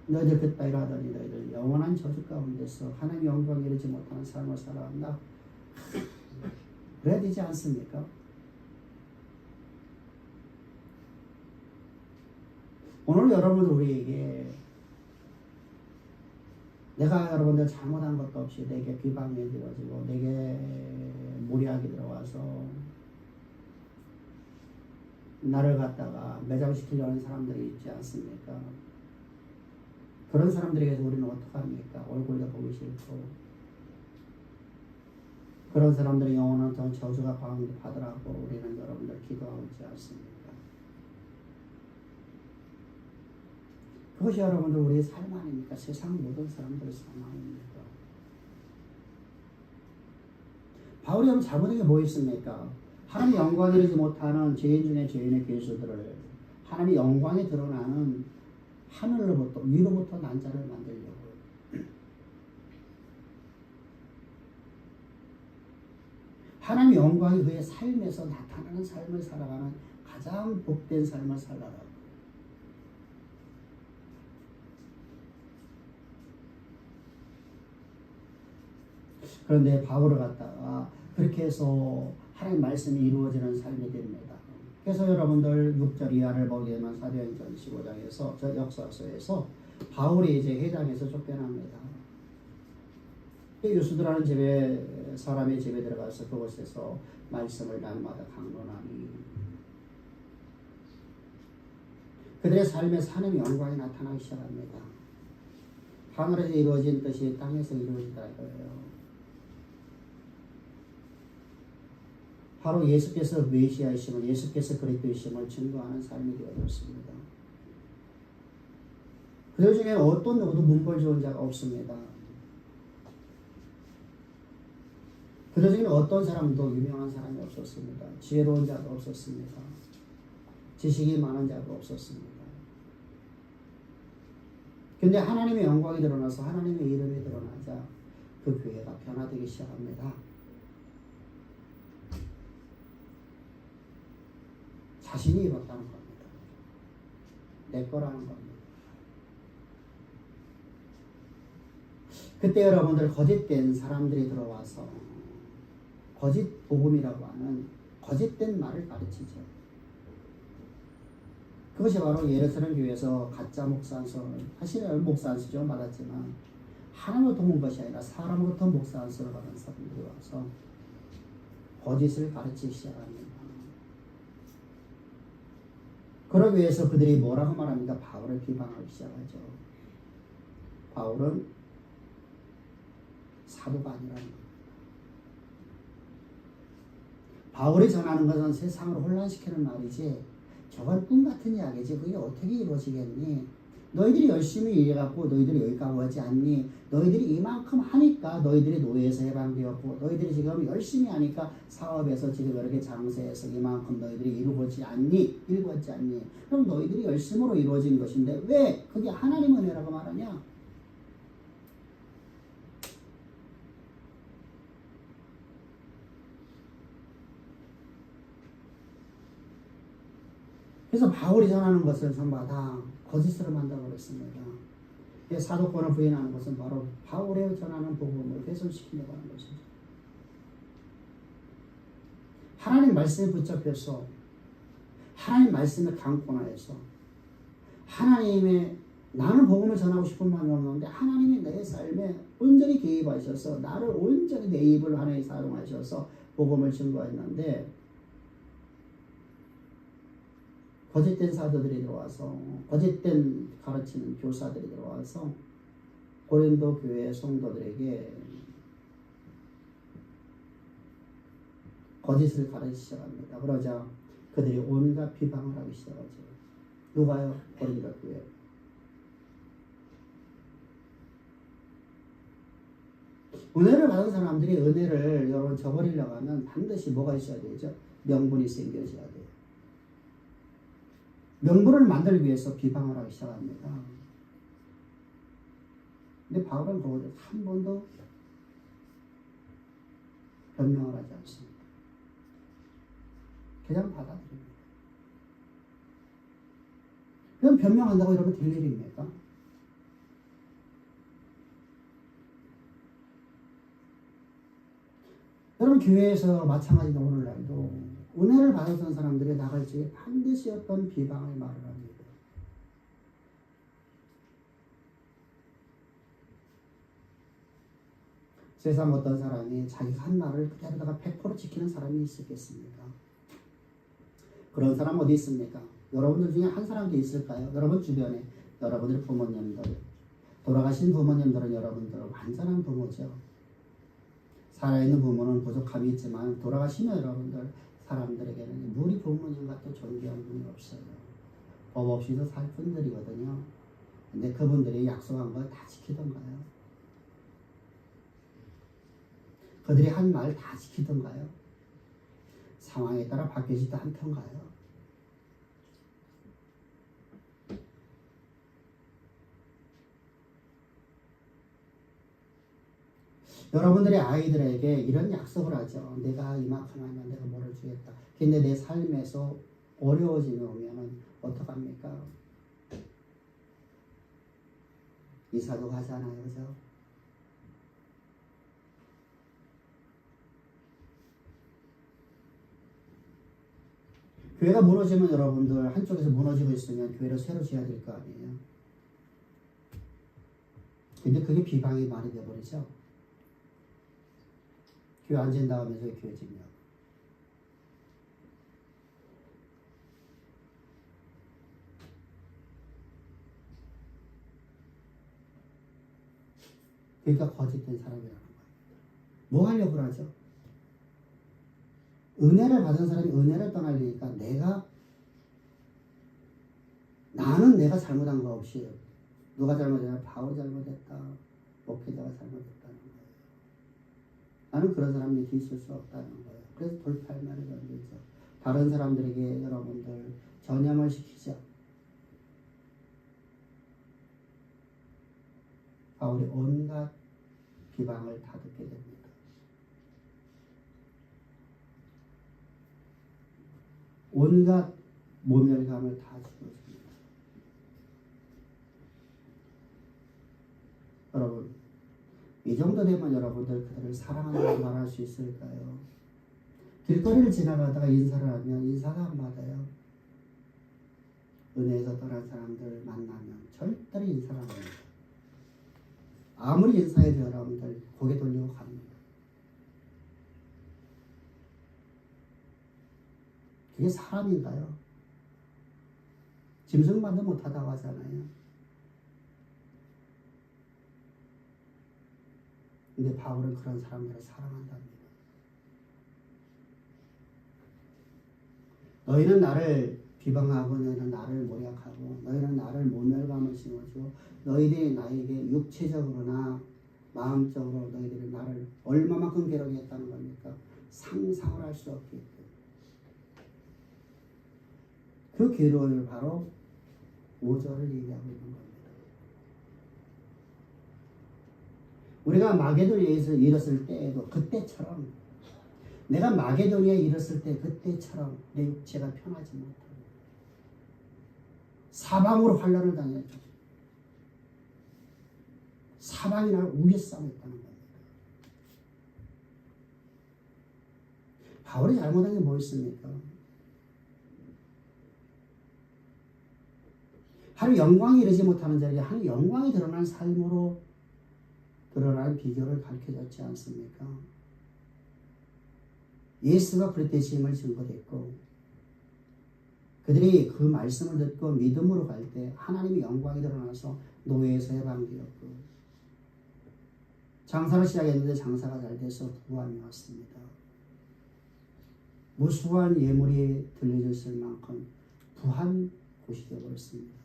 너희들 그따 이러하더니 너희들 영원한 저주 가운데서 하나님의 영광에 이르지 못하는 삶을 살아간다. 그래야 되지 않습니까? 오늘 여러분들 우리에게 내가 여러분들 잘못한 것도 없이 내게 비방이 들어지고 내게 무리하게 들어와서 나를 갖다가 매장시키려는 사람들이 있지 않습니까? 그런 사람들에게서 우리는 어떡합니까? 얼굴도 보기 싫고 그런 사람들의 영혼은 더 저주가 받으라고 우리는 여러분들 기도하고 있지 않습니까? 그것이 여러분들 우리의 삶 아닙니까? 세상 모든 사람들의 삶 아닙니까? 바울이 하면 잘못한 게 뭐 있습니까? 하나님 영광에 이르지 못하는 죄인 중에 죄인의 괴수들을 하나님의 영광이 드러나는 하늘로부터 위로부터 난 자를 만들려고. 하나님의 영광이 그의 삶에서 나타나는 삶을 살아가는 가장 복된 삶을 살아라. 그런데 바울을 갖다가 그렇게 해서 하나님 말씀이 이루어지는 삶이 됩니다. 그래서 여러분들 6절 이하를 보게 되면 사도행전 15장에서, 저 역사서에서 바울이 이제 회당에서 쫓겨납니다. 유수들하는 집에 사람의 집에 들어가서 그곳에서 말씀을 날마다 강론하니 그들의 삶에 하나님의 영광이 나타나기 시작합니다. 하늘에서 이루어진 뜻이 땅에서 이루어지다 이거예요. 바로 예수께서 메시아이심을, 예수께서 그리스도이심을 증거하는 삶이 되어졌습니다. 그들 중에 어떤 누구도 문벌 좋은 자가 없습니다. 그들 중에 어떤 사람도 유명한 사람이 없었습니다. 지혜로운 자도 없었습니다. 지식이 많은 자도 없었습니다. 근데 하나님의 영광이 드러나서 하나님의 이름이 드러나자 그 교회가 변화되기 시작합니다. 자신이 이뤘다는 겁니다. 내 거라는 겁니다. 그때 여러분들 거짓된 사람들이 들어와서 거짓 복음이라고 하는 거짓된 말을 가르치죠. 그것이 바로 예루살렘 교회에서 가짜 목사 안수를 사실은 목사 안수 좀 받았지만 하나님을 도운 것이 아니라 사람으로부터 목사 안수를 받은 사람들이 와서 거짓을 가르치기 시작합니다. 그러기 위해서 그들이 뭐라고 말합니까? 바울을 비방하기 시작하죠. 바울은 사도가 아니라는 겁니다. 바울이 전하는 것은 세상을 혼란시키는 말이지 저건 꿈 같은 이야기지 그게 어떻게 이루어지겠니? 너희들이 열심히 일해갖고 너희들이 여기까지 오지 않니? 너희들이 이만큼 하니까 너희들이 노예에서 해방되었고 너희들이 지금 열심히 하니까 사업에서 지금 이렇게 장세해서 이만큼 너희들이 이루어지지 않니? 그럼 너희들이 열심으로 이루어진 것인데 왜 그게 하나님 은혜라고 말하냐? 그래서 바울이 전하는 것을 전부 다 거짓으로 만들어버렸습니다. 사도권을 부인하는 것은 바로 바울의 전하는 복음을 훼손시키려고 하는 것이죠. 하나님 말씀에 붙잡혀서 하나님 말씀에 강권하여서 하나님의 나는 복음을 전하고 싶은 마음이 없는데 하나님이 내 삶에 온전히 개입하셔서 나를 온전히 내 입을 하나님 사용하셔서 복음을 증거했는데 거짓된 사도들이 들어와서 거짓된 가르치는 교사들이 들어와서 고린도 교회 성도들에게 거짓을 가르치기 시작합니다. 그러자 그들이 온갖 비방을 하기 시작하죠. 누가요? 고린도 교회. 은혜를 받은 사람들이 은혜를 여러분 저버리려고 하면 반드시 뭐가 있어야 되죠? 명분이 생겨져야 돼요. 명분을 만들기 위해서 비방을 하기 시작합니다. 근데 바울은 거기에 한 번도 변명을 하지 않습니다. 그냥 받아들입니다. 그럼 변명한다고 여러분 될 일입니까? 여러분 교회에서 마찬가지로 오늘날도 은혜를 받았던 사람들이 나갈 적에 반드시 어떤 비방의 말을 합니다. 세상 어떤 사람이 자기가 한 말을 그대로다가 100% 지키는 사람이 있었겠습니까? 그런 사람 어디 있습니까? 여러분들 중에 한 사람도 있을까요? 여러분 주변에 여러분들 부모님들, 돌아가신 부모님들은 여러분들 완전한 부모죠. 살아있는 부모는 부족함이 있지만 돌아가시면 여러분들 사람들에게는 우리 부모님 같은 존귀한 분이 없어요. 법 없이도 살 분들이거든요. 근데 그분들이 약속한 걸 다 지키던가요? 그들이 한 말 다 지키던가요? 상황에 따라 바뀌지도 않던가요? 여러분들의 아이들에게 이런 약속을 하죠. 내가 이만큼 하면 내가 뭐를 주겠다. 근데 내 삶에서 어려워짐이 오면 어떡합니까? 이사도 가잖아요. 그죠? 교회가 무너지면 여러분들 한쪽에서 무너지고 있으면 교회를 새로 지어야 될 거 아니에요. 근데 그게 비방이 말이 되어버리죠. 교회 안 진다면서 교회 집냐? 그러니까 거짓된 사람이라는 거예요. 뭐 하려고 그러죠? 은혜를 받은 사람이 은혜를 떠나려니까 나는 내가 잘못한 거 없이 누가 잘못했냐? 바울이 잘못했다. 목회자가 잘못했다는 거예요. 나는 그런 사람 밑에 있을 수 없다는 거예요. 그래서 돌팔매를 던지죠. 다른 사람들에게 여러분들 전염을 시키죠. 바울이 온갖 비방을 다 듣게 됩니다. 온갖 모멸감을 다 주었습니다. 여러분, 이 정도 되면 여러분들 그들을 사랑한다고 말할 수 있을까요? 길거리를 지나가다가 인사를 하면 인사가 안 받아요. 은혜에서 떠난 사람들 만나면 절대로 인사를 안 합니다. 아무리 인사해도 여러분들 고개 돌리고 갑니다. 그게 사람인가요? 짐승만도 못하다고 하잖아요. 근데 바울은 그런 사람들을 사랑한답니다. 너희는 나를 비방하고 너희는 나를 모략하고 너희는 나를 모멸감을 심어주고 너희들이 나에게 육체적으로나 마음적으로 너희들이 나를 얼마만큼 괴롭게 했다는 겁니까? 상상을 할 수 없기 때문에 그 괴로움을 바로 5절을 얘기하고 있는 겁니다. 우리가 마게도니아에서 잃었을 때에도 그때처럼 내가 마게도니아에 잃었을 때 그때처럼 내 육체가 편하지 못하고 사방으로 환난을 당했죠. 사방이 나를 우겨싸움했다는 겁니다. 바울이 잘못한 게 뭐 있습니까? 하루 영광이 이르지 못하는 자리에 하루 영광이 드러난 삶으로 드러난 비결을 가르쳐줬지 않습니까? 예수가 그랬듯임을 증거됐고 그들이 그 말씀을 듣고 믿음으로 갈 때 하나님의 영광이 드러나서 노예에서 해방되었고 장사를 시작했는데 장사가 잘 돼서 부함이 왔습니다. 무수한 예물이 들려졌을 만큼 부한 곳이 되어버렸습니다.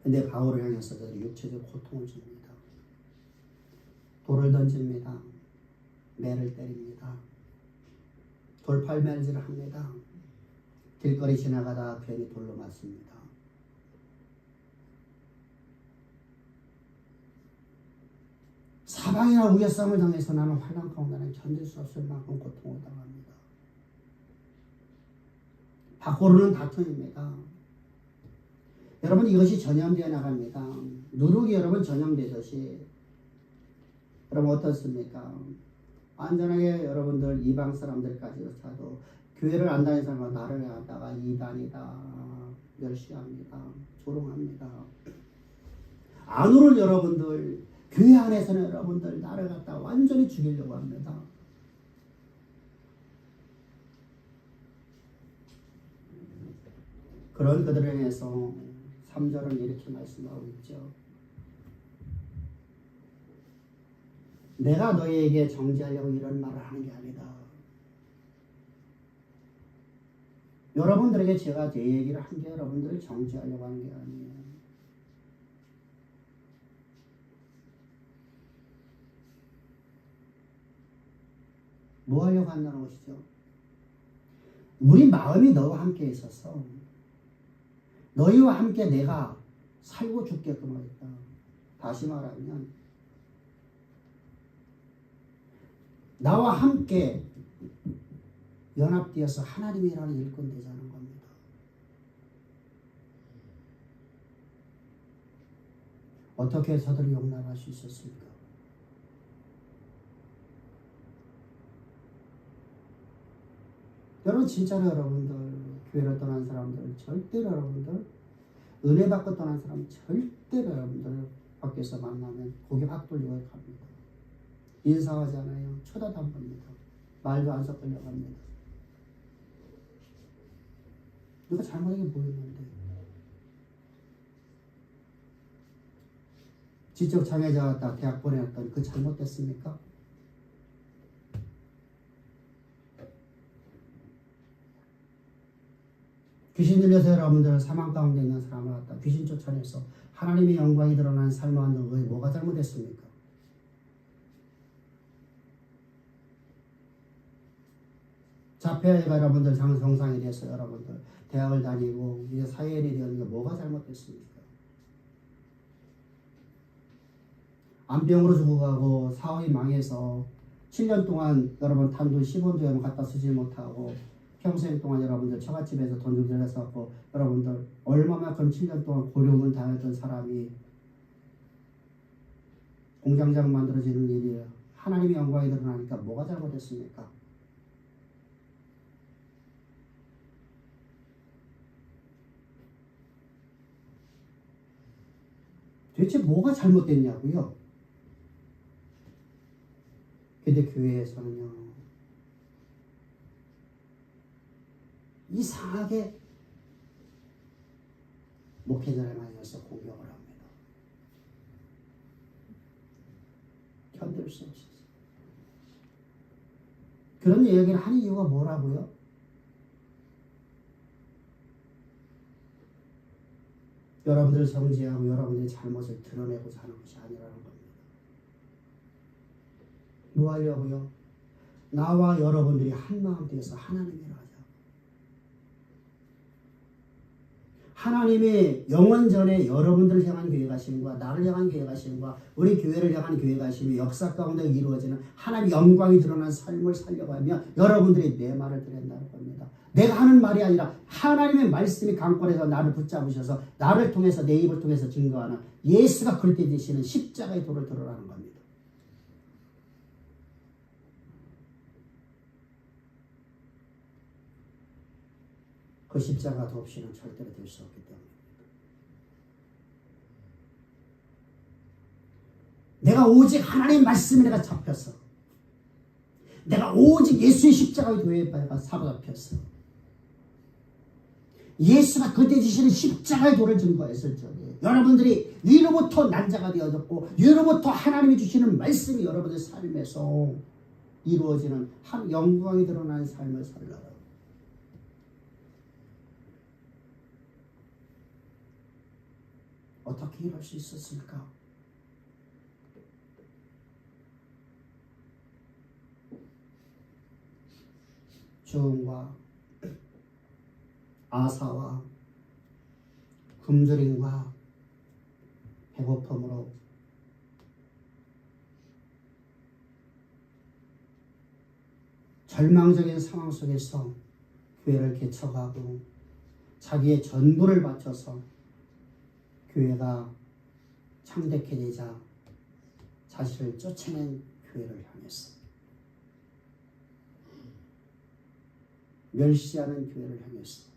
근데 바울을 향해서 그들이 육체적 고통을 줍니다. 돌을 던집니다. 매를 때립니다. 돌팔매질을 합니다. 길거리 지나가다 괜히 돌로 맞습니다. 사방이나 우겨싸움을 당해서 나는 환난 가운데는 견딜 수 없을 만큼 고통을 당합니다. 밖으로는 다툼입니다. 여러분 이것이 전염되어 나갑니다. 누룩이 여러분 전염되듯이 여러분 어떻습니까? 안전하게 여러분들 이방 사람들까지도 교회를 안 다니는 사람은 나를 갖다가 이단이다 멸시합니다. 조롱합니다. 안으로 여러분들 교회 안에서는 여러분들 나를 갖다 완전히 죽이려고 합니다. 그런 그들에 대해서 3절은 이렇게 말씀하고 있죠. 내가 너희에게 정죄하려고 이런 말을 하는 게 아니다. 여러분들에게 제가 제 얘기를 한 게 여러분들을 정죄하려고 하는 게 아니에요. 뭐 하려고 한다는 것이죠? 우리 마음이 너와 함께 있어서 너희와 함께 내가 살고 죽게끔 하겠다. 다시 말하면 나와 함께 연합되어서 하나님이라는 일꾼 되자는 겁니다. 어떻게 저들을 용납할 수 있었습니까? 여러분 진짜로 여러분들 교회를 떠난 사람들 절대로 여러분들 은혜 받고 떠난 사람은 절대로 여러분들 밖에서 만나면 고개 확 돌리고 갑니다. 인사하지 않아요. 쳐다도 안 봅니다. 말도 안 섞으려고 합니다. 누가 잘못한 게 보이는데. 지적 장애자 갖다 대학 보내왔던 그 잘못됐습니까? 귀신 들려서 여러분들 사망 가운데 있는 사람을 갖다 귀신 쫓아내서 하나님의 영광이 드러나는 삶을 만든 것이 뭐가 잘못됐습니까? 자폐아이가 여러분들 정상이 돼서 여러분들 대학을 다니고 이제 사회인이 되는 게 뭐가 잘못됐습니까? 암병으로 죽어가고 사업이 망해서 7년 동안 여러분 단돈 10원도 여러분 갖다 쓰지 못하고 평생 동안 여러분들 처갓집에서 돈 좀 들여서 여러분들 얼마만큼 7년 동안 고려움을 당했던 사람이 공장장 만들어지는 일이에요. 하나님의 영광이 드러나니까 뭐가 잘못됐습니까? 도대체 뭐가 잘못됐냐고요? 근데 교회에서는요, 이상하게 목회자를 만나서 공격을 합니다. 견딜 수 없어서. 그런 얘기를 하는 이유가 뭐라고요? 여러분들 정지하고 여러분들의 잘못을 드러내고자 하는 것이 아니라는 겁니다. 뭐 하려고요? 나와 여러분들이 한마음 되어서 하나님이라 하자. 하나님의 영원전에 여러분들을 향한 계획하심과 나를 향한 계획하심과 우리 교회를 향한 계획하심이 역사 가운데 이루어지는 하나님의 영광이 드러난 삶을 살려고 하며 여러분들이 내 말을 들은다는 겁니다. 내가 하는 말이 아니라 하나님의 말씀이 강권해서 나를 붙잡으셔서 나를 통해서 내 입을 통해서 증거하는 예수가 그릇되 되시는 십자가의 도를 드러나는 겁니다. 그 십자가 없이는 절대로 될 수 없기 때문입니다. 내가 오직 하나님의 말씀에 내가 잡혔어. 내가 오직 예수의 십자가의 도에 사로잡혔어. 예수가 그때 지시는 십자가의 도를 증거했을 적에 여러분들이 위로부터 난자가 되어졌고 위로부터 하나님이 주시는 말씀이 여러분의 삶에서 이루어지는 한 영광이 드러나는 삶을 살라고. 어떻게 이럴 수 있었을까? 조음과 아사와 굶주림과 배고픔으로 절망적인 상황 속에서 교회를 개척하고 자기의 전부를 바쳐서 교회가 창대케 되자 자신을 쫓아낸 교회를 향했어. 멸시하는 교회를 향했어.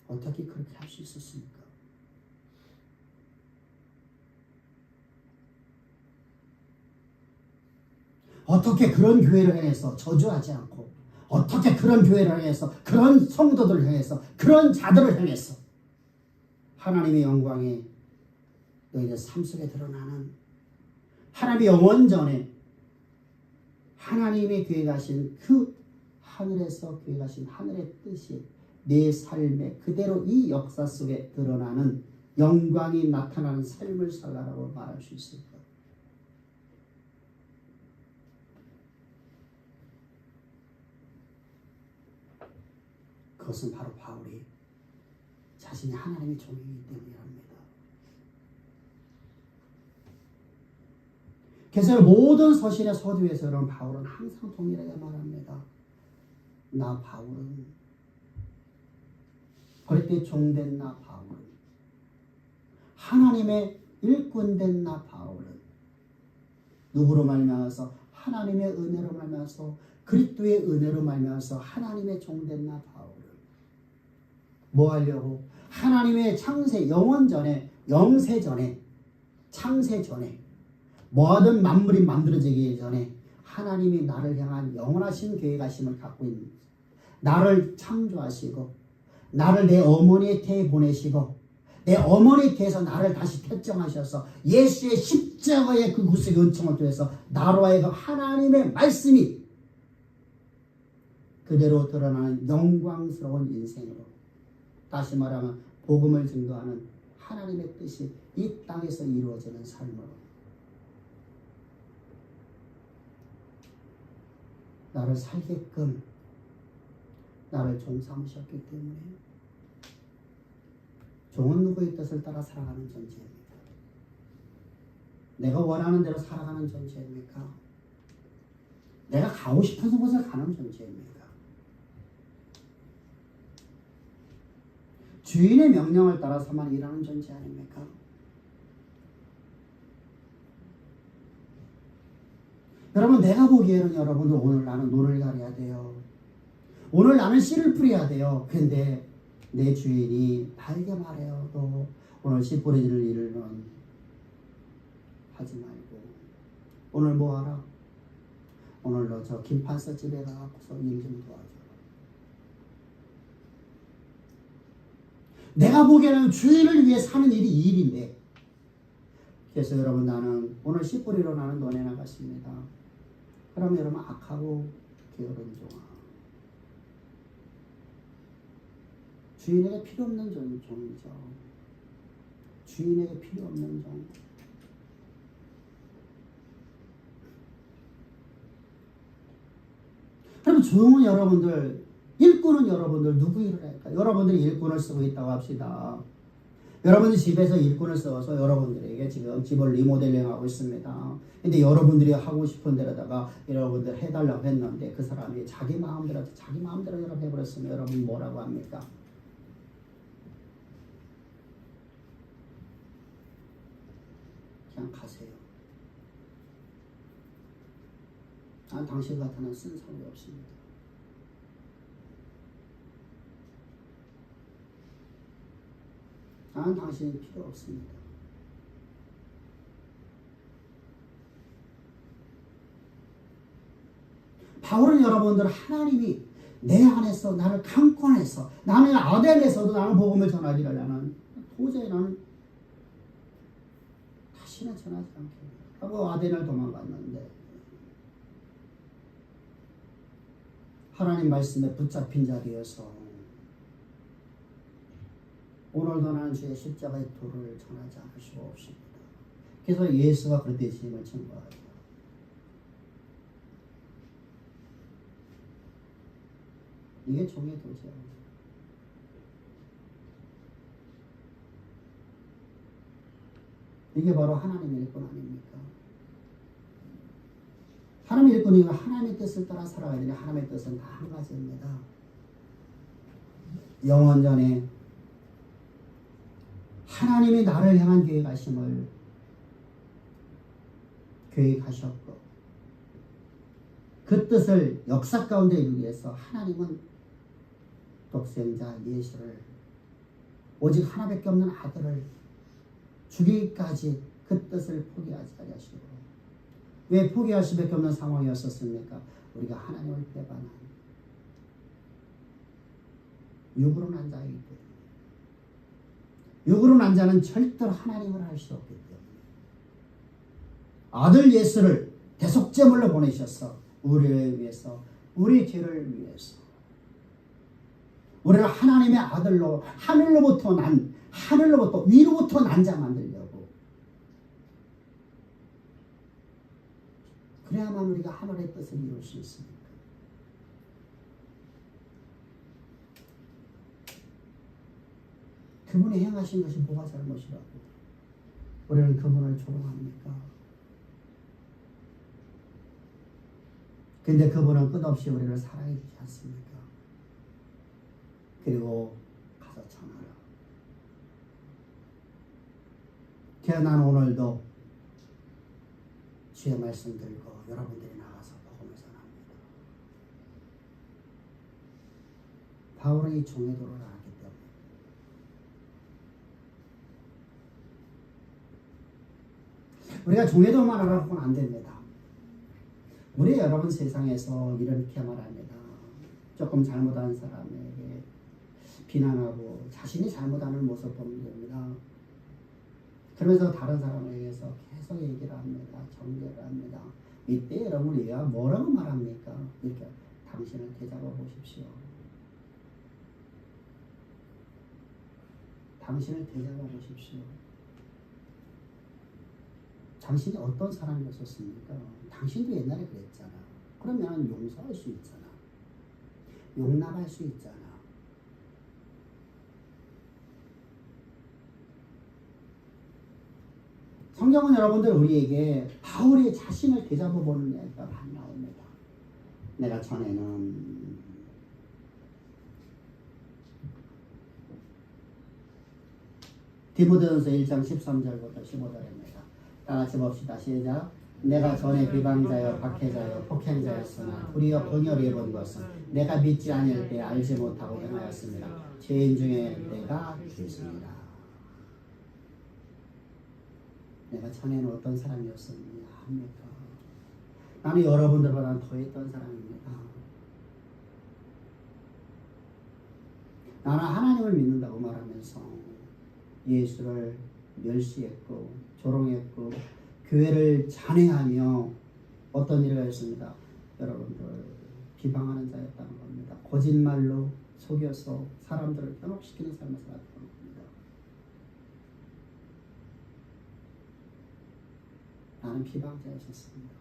어떻게 그렇게 할 수 있었습니까? 어떻게 그런 교회를 향해서 저주하지 않고 어떻게 그런 교회를 향해서 그런 성도들을 향해서 그런 자들을 향해서 하나님의 영광이 너희들 삶 속에 드러나는 하나님의 영원전에 하나님의 계획하신 그 하늘에서 계획하신 하늘의 뜻이 내 삶에 그대로 이 역사 속에 드러나는 영광이 나타나는 삶을 살라라고 말할 수 있을까? 그것은 바로 바울이 자신이 하나님의 종이기 때문이랍니다. 그래서 모든 서신의 서두에서 여러분 바울은 항상 동일하게 말합니다. 나 바울은 그때 종된 나 바울은 하나님의 일꾼된 나 바울은 누구로 말미암아서 하나님의 은혜로 말미암아서 그리스도의 은혜로 말미암아서 하나님의 종된 나 바울을 뭐 하려고? 하나님의 창세 영원 전에 영세 전에 창세 전에 모든 만물이 만들어지기 전에 하나님이 나를 향한 영원하신 계획하심을 갖고 있는 나를 창조하시고 나를 내 어머니의 태에 보내시고 내 어머니의 태에서 나를 다시 택정하셔서 예수의 십자가의 그 구속의 은총을 통해서 나로 하여금 하나님의 말씀이 그대로 드러나는 영광스러운 인생으로 다시 말하면 복음을 증거하는 하나님의 뜻이 이 땅에서 이루어지는 삶으로 나를 살게끔 나를 종 삼으셨기 때문에 종은 누구의 뜻을 따라 살아가는 존재입니까? 내가 원하는 대로 살아가는 존재입니까? 내가 가고 싶은 곳을 가는 존재입니까? 주인의 명령을 따라서만 일하는 존재 아닙니까? 여러분 내가 보기에는 여러분들 오늘 나는 논을 가려야 돼요. 오늘 나는 씨를 뿌려야 돼요. 근데 내 주인이 밝게 말해요. 또 오늘 씨 뿌리는 일은 하지 말고 오늘 뭐 하라? 오늘 너 저 김판서 집에 가서 일 좀 도와줘. 내가 보기에는 주인을 위해 사는 일이 일인데 그래서 여러분 나는 오늘 씨 뿌리러 나는 논에 나갔습니다. 그러면 여러분 악하고 게으른 종아 주인에게 필요 없는 종이죠. 주인에게 필요 없는 종. 그럼 종은 여러분들 일꾼은 여러분들 누구 일을 할까요? 여러분들이 일꾼을 쓰고 있다고 합시다. 여러분들 집에서 일꾼을 써서 여러분들에게 지금 집을 리모델링하고 있습니다. 근데 여러분들이 하고 싶은 데로다가 여러분들 해달라고 했는데 그 사람이 자기 마음대로 여러분 해버렸으면 여러분 뭐라고 합니까? 그냥 가세요. 난 당신 같은 쓴 소리 없습니다. 나는 당신이 필요 없습니다. 바울은 여러분들 하나님이 내 안에서 나를 강권해서 나는 아덴에서도 나는 복음을 전하기를 나는 도저히 나는 다시는 전하지 않겠다 하고 아덴을 도망갔는데 하나님 말씀에 붙잡힌 자 되어서 오늘도 나는 주의 십자가의 도를 전하지 않을 수가 없습니다. 그래서 예수가 그런 대신임을 청구하죠. 이게 종의 도죠. 이게 바로 하나님의 일꾼 아닙니까? 하나님의 일꾼이 하나님의 뜻을 따라 살아가야 되니 하나님의 뜻은 다 한 가지입니다. 영원전에 하나님이 나를 향한 계획하심을 계획하셨고 그 뜻을 역사 가운데 이루기 위해서 하나님은 독생자 예수를 오직 하나밖에 없는 아들을 주기까지 그 뜻을 포기하지 않으시고 왜 포기할 수밖에 없는 상황이었었습니까? 우리가 하나님을 배반한 육으로 난 자이기 때문에 육으로 난 자는 절대로 하나님을 할 수 없기 때문에 아들 예수를 대속제물로 보내셔서 우리를 위해서 우리 죄를 위해서 우리를 하나님의 아들로 하늘로부터 위로부터 난 자 만들려고 그래야만 우리가 하늘의 뜻을 이룰 수 있습니다. 그분이 행하신 것이 뭐가 잘못이라고 우리는 그분을 조롱합니까? 근데 그분은 끝없이 우리를 사랑해 주지 않습니까? 그리고 가서 전하라. 그래서 난 오늘도 주의 말씀 들고 여러분들이 나가서 복음을 전합니다. 바울의 종의도를 알았기 때문에. 우리가 종의도만 알아보면 안 됩니다. 우리 여러분 세상에서 이렇게 말합니다. 조금 잘못한 사람에게 비난하고 자신이 잘못하는 모습 보면 됩니다. 그러면서 다른 사람에게서 계속 얘기를 합니다. 정죄를 합니다. 이때 여러분 우리가 뭐라고 말합니까? 이렇게 당신을 되잡아 보십시오. 당신을 되잡아 보십시오. 당신이 어떤 사람이었었습니까? 당신도 옛날에 그랬잖아. 그러면 용서할 수 있잖아. 용납할 수 있잖아. 성경은 여러분들 우리에게 바울의 자신을 되잡아보는 얘기가 많이 나옵니다. 내가 전에는 디모데전서 1장 13절부터 15절입니다. 다 같이 봅시다. 시작. 내가 전에 비방자여 박해자여 폭행자였으나 도리어 번열해 본 것은 내가 믿지 아니할 때 알지 못하고 행하였습니다. 죄인 중에 내가 죄수니라. 내가 전에는 어떤 사람이었습니까? 나는 여러분들보다 더했던 사람입니다. 나는 하나님을 믿는다고 말하면서 예수를 멸시했고 조롱했고 교회를 잔해하며 어떤 일을 했습니다. 여러분들 비방하는 자였다는 겁니다. 거짓말로 속여서 사람들을 현혹시키는 삶을 살았던 겁니다. 나는 비방자였었습니다.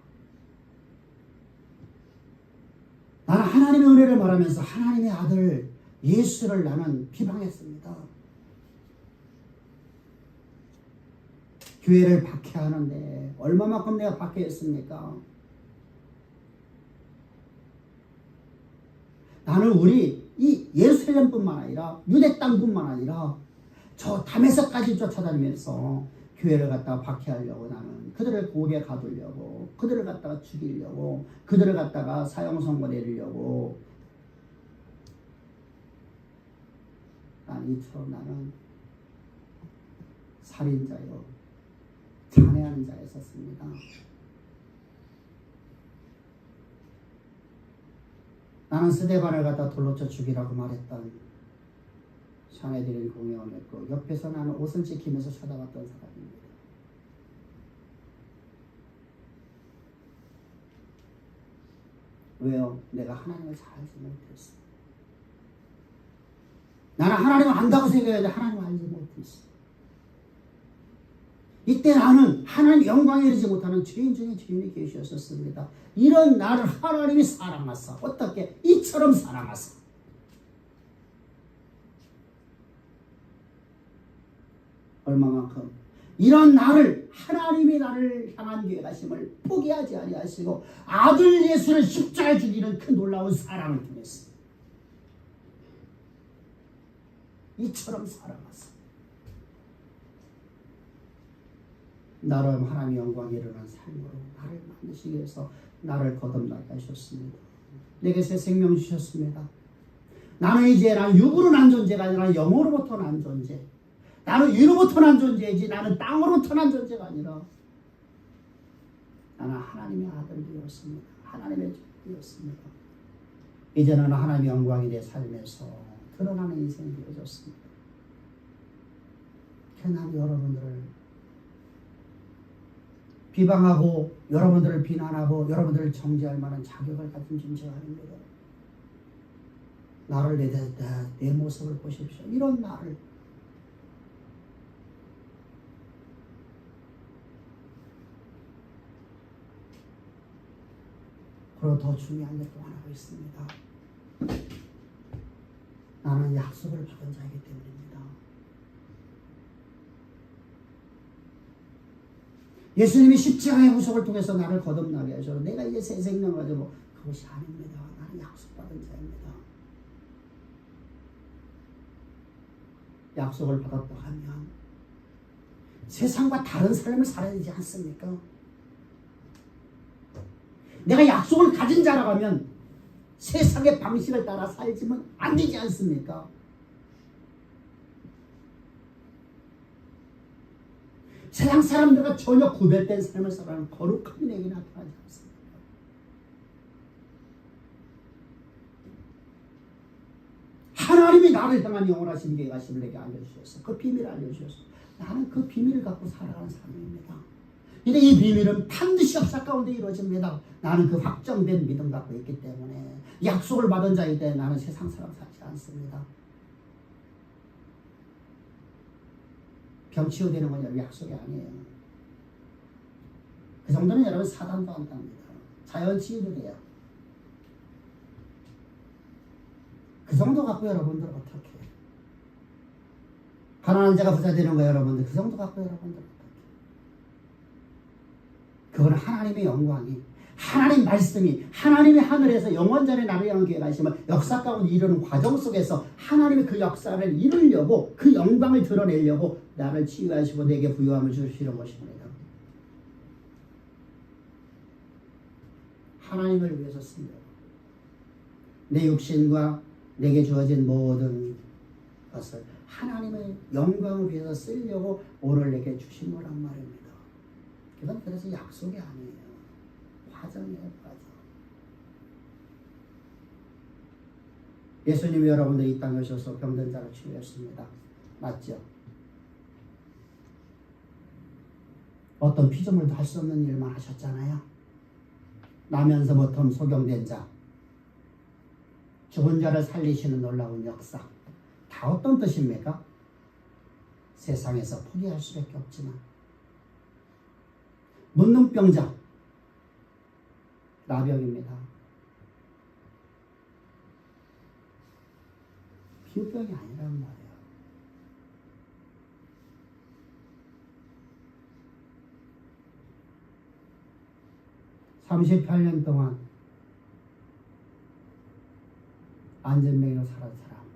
나는 하나님의 은혜를 말하면서 하나님의 아들 예수를 나는 비방했습니다. 교회를 박해하는데 얼마만큼 내가 박해했습니까? 나는 우리 이 예루살렘뿐만 아니라 유대 땅뿐만 아니라 저 다메섹까지 쫓아다니면서 교회를 갖다가 박해하려고 나는 그들을 고개 가두려고 그들을 갖다가 죽이려고 그들을 갖다가 사형 선고 내리려고 이처럼 나는 살인자요 잔해하는 자였었습니다. 나는 스데반을 갖다 돌로 쳐 죽이라고 말했던 샤네들인 공연을 했고 옆에서 나는 옷을 지키면서 쳐다봤던 사람입니다. 왜요? 내가 하나님을 잘 알지 못했어. 나는 하나님을 안다고 생각했는데 하나님을 알지 못했어. 이때 나는 하나님 영광에 이르지 못하는 죄인 중에 죄인이 계셨었습니다. 이런 나를 하나님이 사랑하사. 어떻게? 이처럼 사랑하사. 얼마만큼? 이런 나를 하나님이 나를 향한 계획하심을 포기하지 아니하시고 아들 예수를 십자가에 죽이는 그 놀라운 사랑을 통해서 이처럼 사랑하사. 나를 하나님의 영광에 이르는 삶으로 나를 만드시기 위해서 나를 거듭나게 하셨습니다. 내게 새 생명 주셨습니다. 나는 이제 나는 육으로 난 존재가 아니라 영으로부터 난 존재. 나는 위로부터 난 존재이지 나는 땅으로부터 난 존재가 아니라 나는 하나님의 아들이었습니다. 하나님의 자녀였습니다. 이제는 하나님의 영광이 내 삶에서 드러나는 인생이 되어졌습니다. 그러나 여러분들을 비방하고 여러분들을 비난하고 여러분들을 정죄할 만한 자격을 가진 존재가 아닙니다. 나를 내 모습을 보십시오. 이런 나를 그리고 더 중요한 게 또 하나가 있습니다. 나는 약속을 받은 자이기 때문입니다. 예수님이 십자가의 후속을 통해서 나를 거듭나게 하셔서 내가 이제 새 생명을 가지고 그것이 아닙니다. 나는 약속받은 자입니다. 약속을 받았다 하면 세상과 다른 삶을 살아야 되지 않습니까? 내가 약속을 가진 자라고 하면 세상의 방식을 따라 살지면 안 되지 않습니까? 세상 사람들과 전혀 구별된 삶을 살아가는 거룩함이 내게 나타나지 않습니다. 하나님이 나를 향한 영원하신 계획하심을 내게 알려주셨어. 그 비밀을 알려주셨어. 나는 그 비밀을 갖고 살아가는 사람입니다. 근데 이 비밀은 반드시 역사 가운데 이루어집니다. 나는 그 확정된 믿음 갖고 있기 때문에 약속을 받은 자이기 때문에 나는 세상 사람 살지 않습니다. 병 치유되는 건 여러분 약속이 아니에요. 그 정도는 여러분 사단도 한답니다. 자연 치유도 돼요. 그 정도 갖고 여러분들 어떻게 해요? 가난한 자가 부자 되는 거예요, 여러분들. 그 정도 갖고 여러분들 어떻게 해요? 그거는 하나님의 영광이, 하나님 말씀이, 하나님의 하늘에서 영원전에 나를 향한 계획하심을 역사 가운데 이루는 과정 속에서 하나님의 그 역사를 이루려고, 그 영광을 드러내려고 나를 치유하시고 내게 부유함을 주시는 것입니다. 하나님을 위해서 씁니다. 내 육신과 내게 주어진 모든 것을 하나님의 영광을 위해서 쓰려고 오늘 내게 주신 거란 말입니다. 그건 그래서 약속이 아니에요. 과정이에요, 과정. 예수님이 여러분들 이 땅에 오셔서 병든 자를 치유했습니다. 맞죠? 어떤 피조물도 할 수 없는 일만 하셨잖아요. 나면서 보통 소경된 자, 죽은 자를 살리시는 놀라운 역사, 다 어떤 뜻입니까? 세상에서 포기할 수밖에 없지만 문둥병자, 나병입니다. 피부병이 아니란 말이에요. (38년) 동안 안전뱅이로 살았던 사람,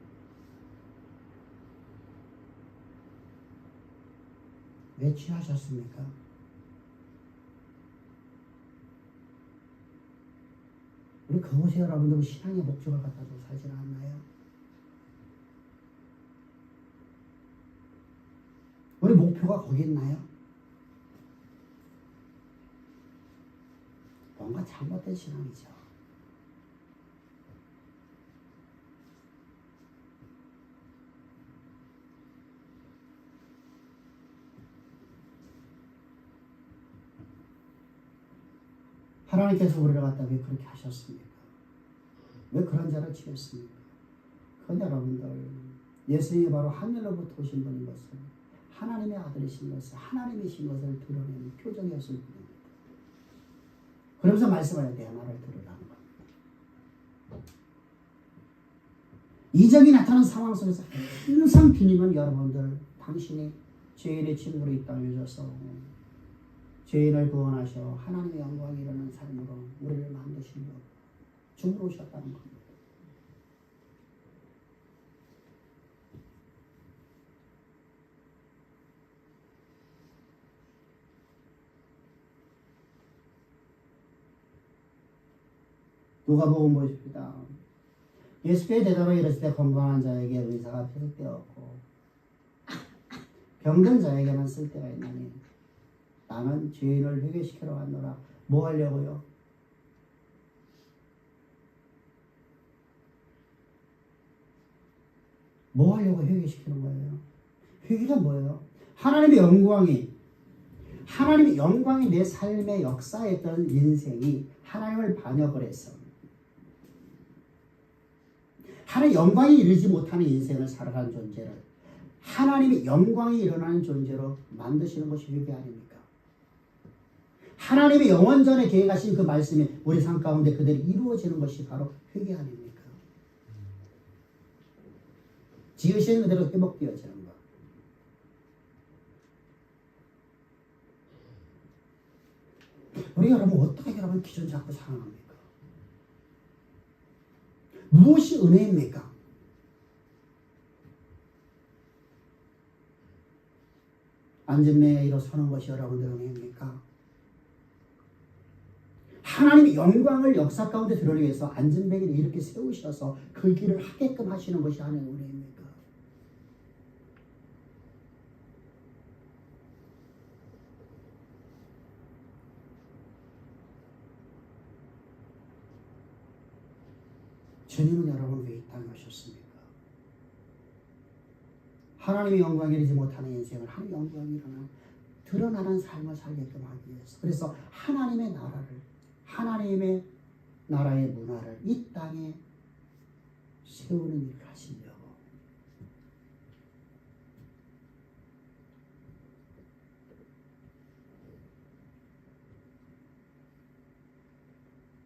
왜 취하셨습니까? 우리 그곳에 여러분들 신앙의 목적을 갖다 두고 살지 않나요? 우리 목표가 거기 있나요? 뭔가 잘못된 신앙이죠. 하나님께서 우리를 갖다 왜 그렇게 하셨습니까? 왜 그런 자를 치셨습니까? 그건 여러분들, 예수님이 바로 하늘로부터 오신 분인 것을, 하나님의 아들이신 것을, 하나님이신 것을 드러내는 표정이었을 뿐입니다. 그러면서 말씀하여 내 말을 들으라는 겁니다. 이적이 나타나는 상황 속에서 항상 주님은 여러분들, 당신이 죄인의 친구로 이 땅에 오셔서 죄인을 구원하셔 하나님의 영광이 일어나는 삶으로 우리를 만드신 것, 죽으러 오셨다는 겁니다. 누가복음 보십시다. 예수께서 대답하여 이르시되 건강한 자에게 의사가 필요 없고 병든 자에게만 쓸 데가 있나니 나는 죄인을 회개시키러 왔노라. 뭐 하려고요? 뭐 하려고 회개시키는 거예요? 회개가 뭐예요? 하나님의 영광이 내 삶의 역사했던 인생이 하나님을 반역을 해서 하나님의 영광이 이르지 못하는 인생을 살아가는 존재를 하나님의 영광이 일어나는 존재로 만드시는 것이 회개 아닙니까? 하나님의 영원전에 계획하신 그 말씀이 우리 삶 가운데 그대로 이루어지는 것이 바로 회개 아닙니까? 지으신 그대로 회복되어지는 것. 우리 여러분 어떻게 여러분 기준 잡고 살아갑니까? 무엇이 은혜입니까? 안전매에 일어서는 것이 여러분들 은혜입니까? 하나님의 영광을 역사 가운데 드러내기 위해서 안전뱅이를 이렇게 세우셔서 그 길을 하게끔 하시는 것이 하나님의 은혜입니까? 주님은 여러분 왜 이 땅에 오셨습니까? 하나님의 영광이 이루지 못하는 인생을 하나님의 영광이 일어나는 드러나는 삶을 살게끔 하기 위해서. 그래서 하나님의 나라의 문화를 이 땅에 세우는 일을 하시려고.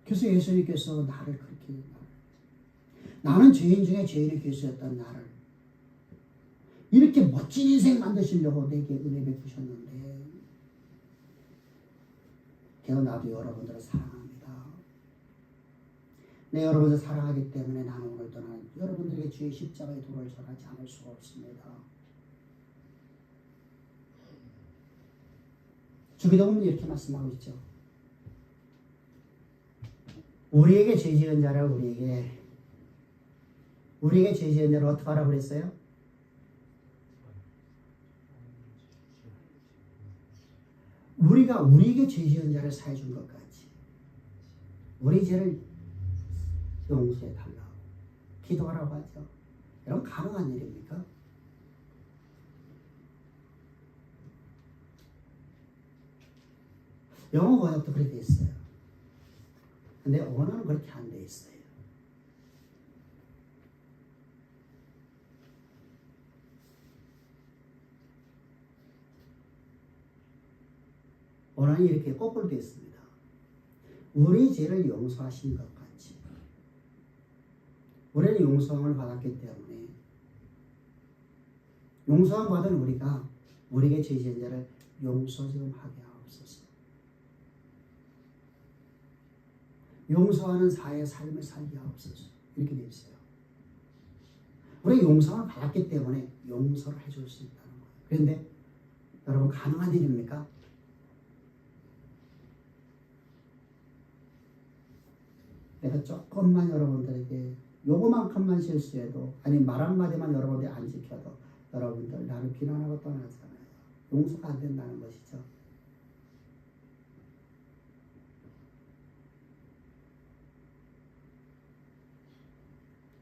그래서 예수님께서 나를 그렇게 나는 죄인 중에 죄인의 괴수였던 나를 이렇게 멋진 인생 만드시려고 내게 은혜 베푸셨는데 그래서 나도 여러분들을 사랑합니다. 내 여러분을 사랑하기 때문에 나는 오늘도 나는 여러분들에게 주의 십자가의 도를 전하지 않을 수가 없습니다. 주기도문은 이렇게 말씀하고 있죠. 우리에게 죄 지은 자를 우리에게 죄 지은 자를 어떻게 하라고 그랬어요? 우리가 우리에게 죄 지은 자를 사해 준 것 같이 우리 죄를 용서해 달라고 기도하라고 하죠. 여러분 가능한 일입니까? 영어 번역도 그렇게 돼 있어요. 근데 언어는 그렇게 안 돼 있어요. 언어는 이렇게 거꾸로 되어 있습니다. 우리 죄를 용서하신 것 같이 우리는 용서함을 받았기 때문에 용서함 받은 우리가 우리에게 죄 지은 자를 용서 좀 하게 하옵소서. 용서하는 사회의 삶을 살게 하옵소서. 이렇게 되어 있어요. 우리가 용서를 받았기 때문에 용서를 해줄 수 있다는 거예요. 그런데 여러분 가능한 일입니까? 내가 조금만 여러분들에게 요거만큼만 실수해도 아니 말 한마디만 여러분들이 안 지켜도 여러분들 나를 비난하고 떠나잖아요. 용서가 안 된다는 것이죠.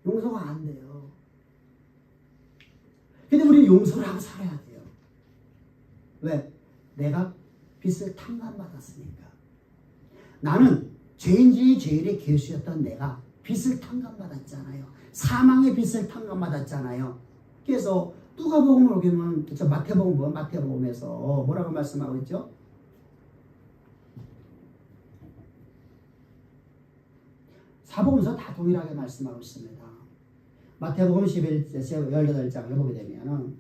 용서가 안 돼요. 근데 우리는 용서를 하고 살아야 돼요. 왜? 내가 빚을 탕감받았으니까. 나는 죄인 중에 죄인의 괴수였던 내가 빚을 탕감받았잖아요. 사망의 빚을 탕감받았잖아요. 그래서 누가복음을 보면 마태복음에서 뭐라고 말씀하고 있죠? 사복음서 다 동일하게 말씀하고 있습니다. 마태복음 18장을 보게 되면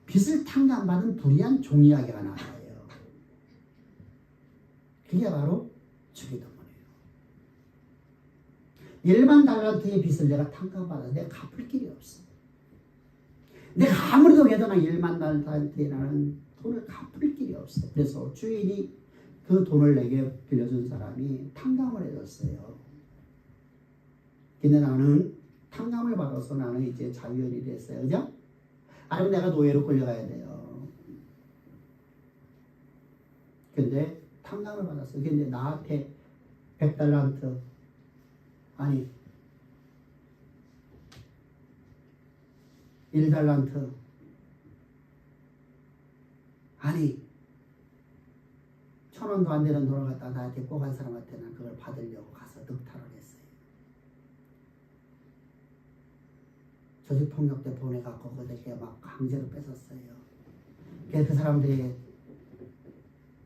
빚을 탕감받은 불의한 종 이야기가 나와요. 그게 바로 주기도문이에요. 1만 달란트의 빚을 내가 탕감받아서 내가 갚을 길이 없어. 내가 아무리도 해도 나 1만 달란트라는 돈을 갚을 길이 없어. 그래서 주인이 그 돈을 내게 빌려준 사람이 탕감을 해줬어요. 근데 나는 탕감을 받아서 나는 이제 자유연이 됐어요. 그죠? 아니면 내가 노예로 끌려가야 돼요. 근데 탕감을 받았어요. 근데 나한테 100달란트 아니 1달란트 아니 1,000원도 안 되는 돈을 갖다 나한테 꼭 한 사람한테는 그걸 받으려고 가서 늑탈을 했어요. 조직폭력 때 보내갖고 그들에게 막 강제로 뺏었어요. 그래서 그 사람들이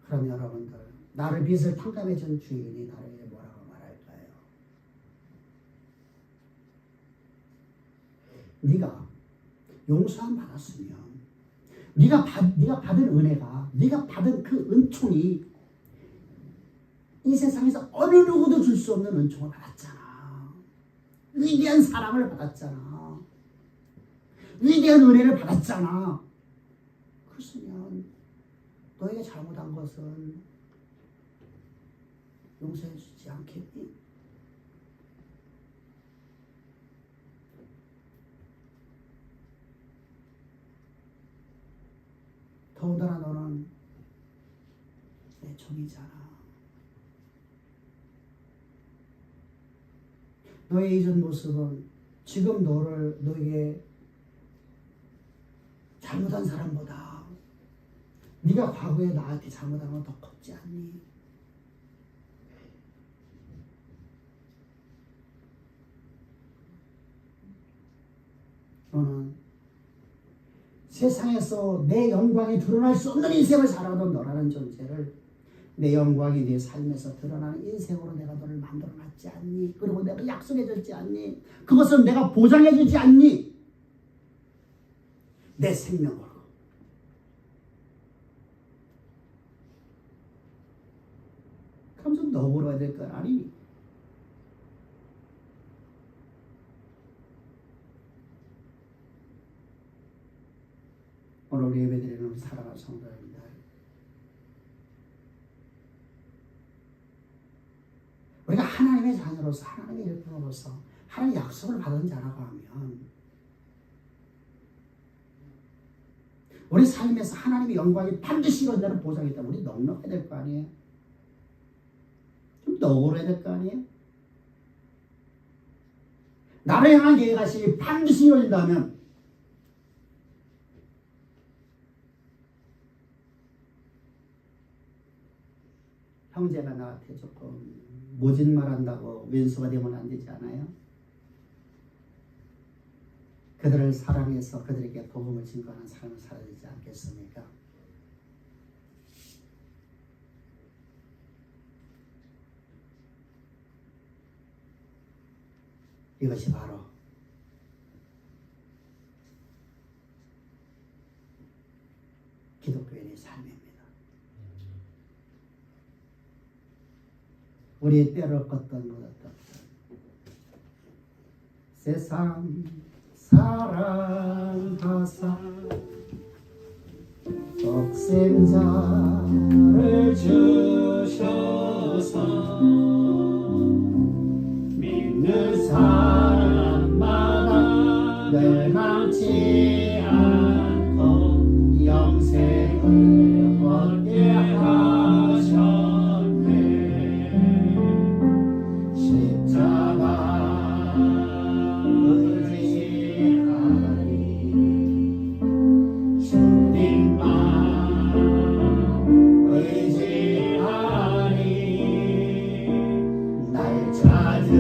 그럼 여러분들 나를 빚을 탕감해준 주인이 나를 뭐라고 말할까요? 네가 용서함 받았으면 네가 받은 은혜가 네가 받은 그 은총이 이 세상에서 어느 누구도 줄 수 없는 은총을 받았잖아. 위대한 사랑을 받았잖아. 위대한 은혜를 받았잖아. 그렇으면 너에게 잘못한 것은 용서해 주지 않겠니? 더군다나 너는 내 종이잖아. 너의 이전 모습은 지금 너에게 잘못한 사람보다 네가 과거에 나한테 잘못한 건 더 컸지 않니? 너는 세상에서 내 영광이 드러날 수 없는 인생을 살아온 너라는 존재를 내 영광이 내 삶에서 드러나는 인생으로 내가 너를 만들어놨지 않니? 그리고 내가 약속해줬지 않니? 그것은 내가 보장해주지 않니? 내 생명으로. 그럼 좀 너그러워야 될 건 아니니? 오늘 예배드리는 우리 사랑하는 성도입니다. 우리가 하나님의 자녀로서 하나님의 일꾼으로서 하나님의 약속을 받은 자라고 하면 우리 삶에서 하나님의 영광이 반드시 이루어진다는 보장이 있다면 우리 넉넉해야 될 거 아니에요? 좀 너그러워야 될 거 아니에요? 나를 향한 계획하심이 반드시 이루어진다면 형제가 나한테 조금 모진 말한다고 왼수가 되면 안 되지 않아요? 그들을 사랑해서 그들에게 복음을 증거하는 삶을 살아야 되지 않겠습니까? 이것이 바로 기독교인의 삶입니다. 우리의 때를 걷던 것같던 세상 사랑하사 독생자를 주셔서 믿는 사람마다 멸망치 않고 영생을 얻게 하셨네. 십자가 의지하니 주님만 의지하니 날 찾은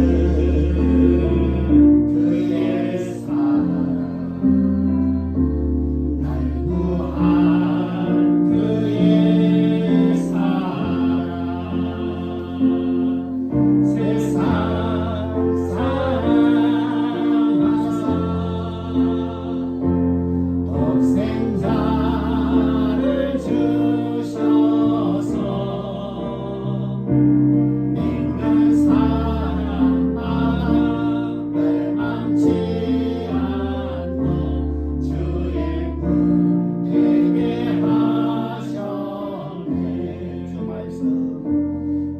그의 사랑 날 구한 그의 사랑 세상 사랑하사 독생자를 주셔서 믿는 사람마다 멸망치 않고 주의 분 되게 하셨네.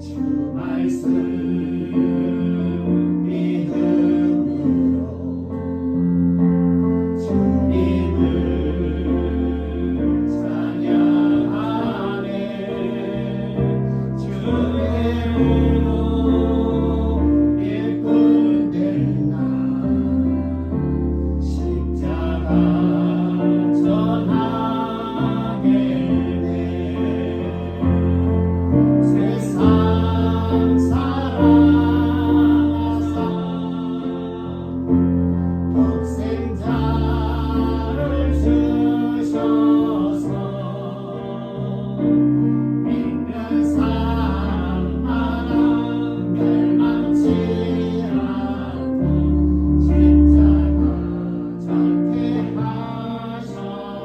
주 말씀 믿음으로 주님을 찬양하네. 주의 이름으로 일꾼 된 나 십자가 전하게 돼. 세상 사랑하사 독생자를 주셔서 믿는 사람마다 멸망치 않고 십자가 전케 하셨네.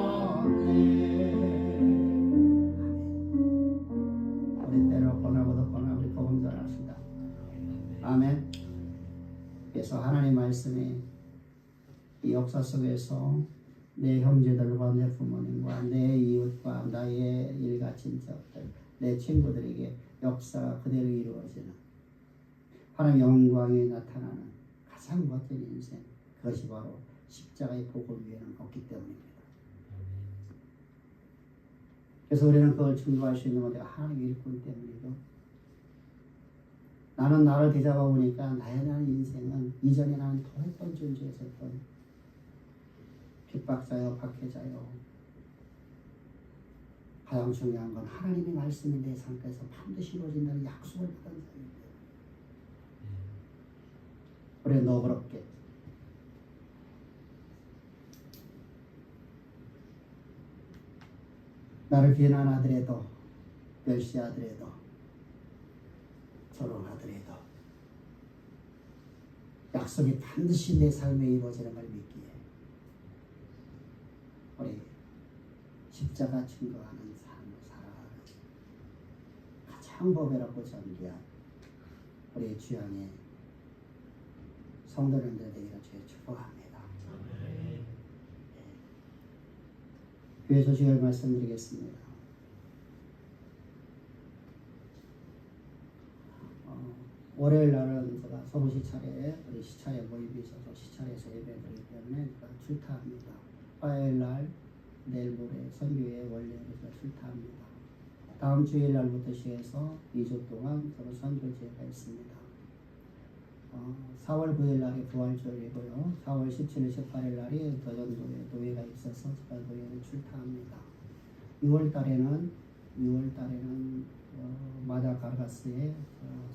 우리 때로 권하고도 권하고 우리 복음 전합시다. 아멘. 그래서 하나님 말씀이 이 역사 속에서 내 형제들과 내 부모님과 내 이웃과 나의 일가 친척들 내 친구들에게 역사가 그대로 이루어지는 하나님 영광이 나타나는 가장 멋진 인생, 그것이 바로 십자가의 복음 위에는 없기 때문입니다. 그래서 우리는 그걸 증거할 수 있는 것이 하나님의 일꾼 때문이고, 나는 나를 되잡아 보니까 나에 대한 인생은 이전에 나는 더했던 존재였었던 핍박자요, 박해자요. 가장 중요한 건 하나님의 말씀이 내 삶에서 반드시 이루어진다는 약속을 받은 자입니다. 우리 너그럽게 나를 비난하더라도, 멸시하더라도, 조롱하더라도 약속이 반드시 내 삶에 이루어지는 걸 믿기에 우리 십자가 증거하는 삶을 살아가는 가장 보배롭고 존귀한 우리 주양의 성도님들 되기를 주의 축복합니다. 교회 소식을 말씀드리겠습니다. 월요일 날은 제가 서부 시찰에 우리 시찰에 모임이 있어서 시찰에서 예배드리기 때문에 제가 출타합니다. 화요일 날 내일 모레 선교회 원래로 제가 출타합니다. 다음 주일 날부터 시해서 2주 동안 저는 선교제가 있습니다. 4월 9일 날이 부활절이고요. 4월 17일, 18일 날이 더전도에 노예가 있어서 제가 노예를 출타합니다. 6월 달에는 마다가스에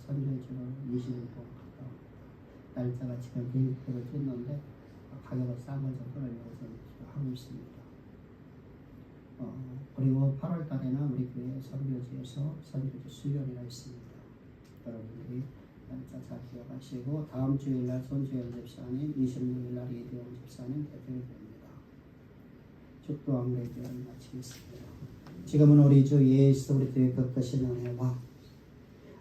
선교지로 20일 동안 갔다 옵니다. 날짜가 지금 비행기표를 뜯는데 가격을 싼 걸 좀 끊으려고 하고 있습니다. 그리고 8월 달에는 우리 교회 선교지에서 선교지 수련회가 있습니다. 여러분들이 날짜 잘 기억하시고, 다음 주일날 손주영 집사님, 26일날 이대영 집사님 대표를 됩니다. 축도왕 예배를 마치겠습니다. 지금은 우리 주 예수 그리스도의 그 은혜와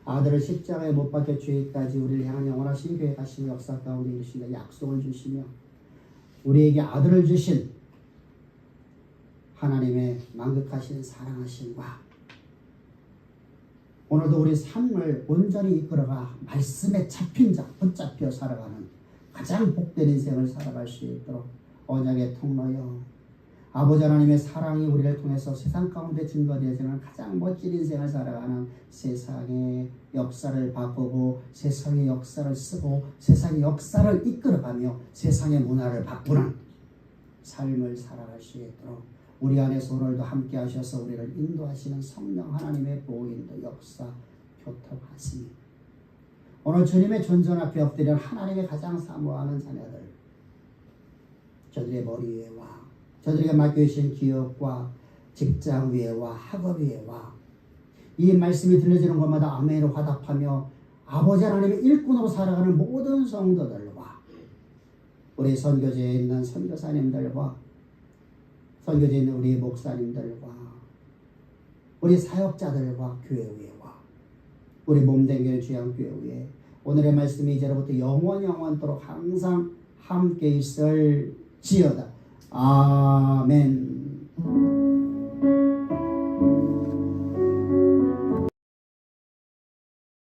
아들을 십자가에 못 박혀 주기까지 우리를 향한 영원하신 교회 가신 역사 가운데 이르시며 약속을 주시며 우리에게 아들을 주신 하나님의 만극하신 사랑하심과 오늘도 우리 삶을 온전히 이끌어가 말씀에 잡힌 자, 붙잡혀 살아가는 가장 복된 인생을 살아갈 수 있도록 언약의 통로여 아버지 하나님의 사랑이 우리를 통해서 세상 가운데 증거되어지는 가장 멋진 인생을 살아가는 세상의 역사를 바꾸고 세상의 역사를 쓰고 세상의 역사를 이끌어가며 세상의 문화를 바꾸는 삶을 살아갈 수 있도록 우리 안에서 오늘도 함께 하셔서 우리를 인도하시는 성령 하나님의 보호인도 역사 교통하시니 오늘 주님의 존전 앞에 엎드려 하나님의 가장 사모하는 자녀들, 저들의 머리 위에와 저들에게 맡겨주신 기업과 직장 위에와 학업 위에와 이 말씀이 들려지는 것마다 아멘으로 화답하며 아버지 하나님의 일꾼으로 살아가는 모든 성도들과 우리 선교지에 있는 선교사님들과 선교지에 있는 우리 목사님들과 우리 사역자들과 교회 위에와 우리 몸된 교회 주양교회 위에 오늘의 말씀이 이제로부터 영원토록 항상 함께 있을지어다. 아멘.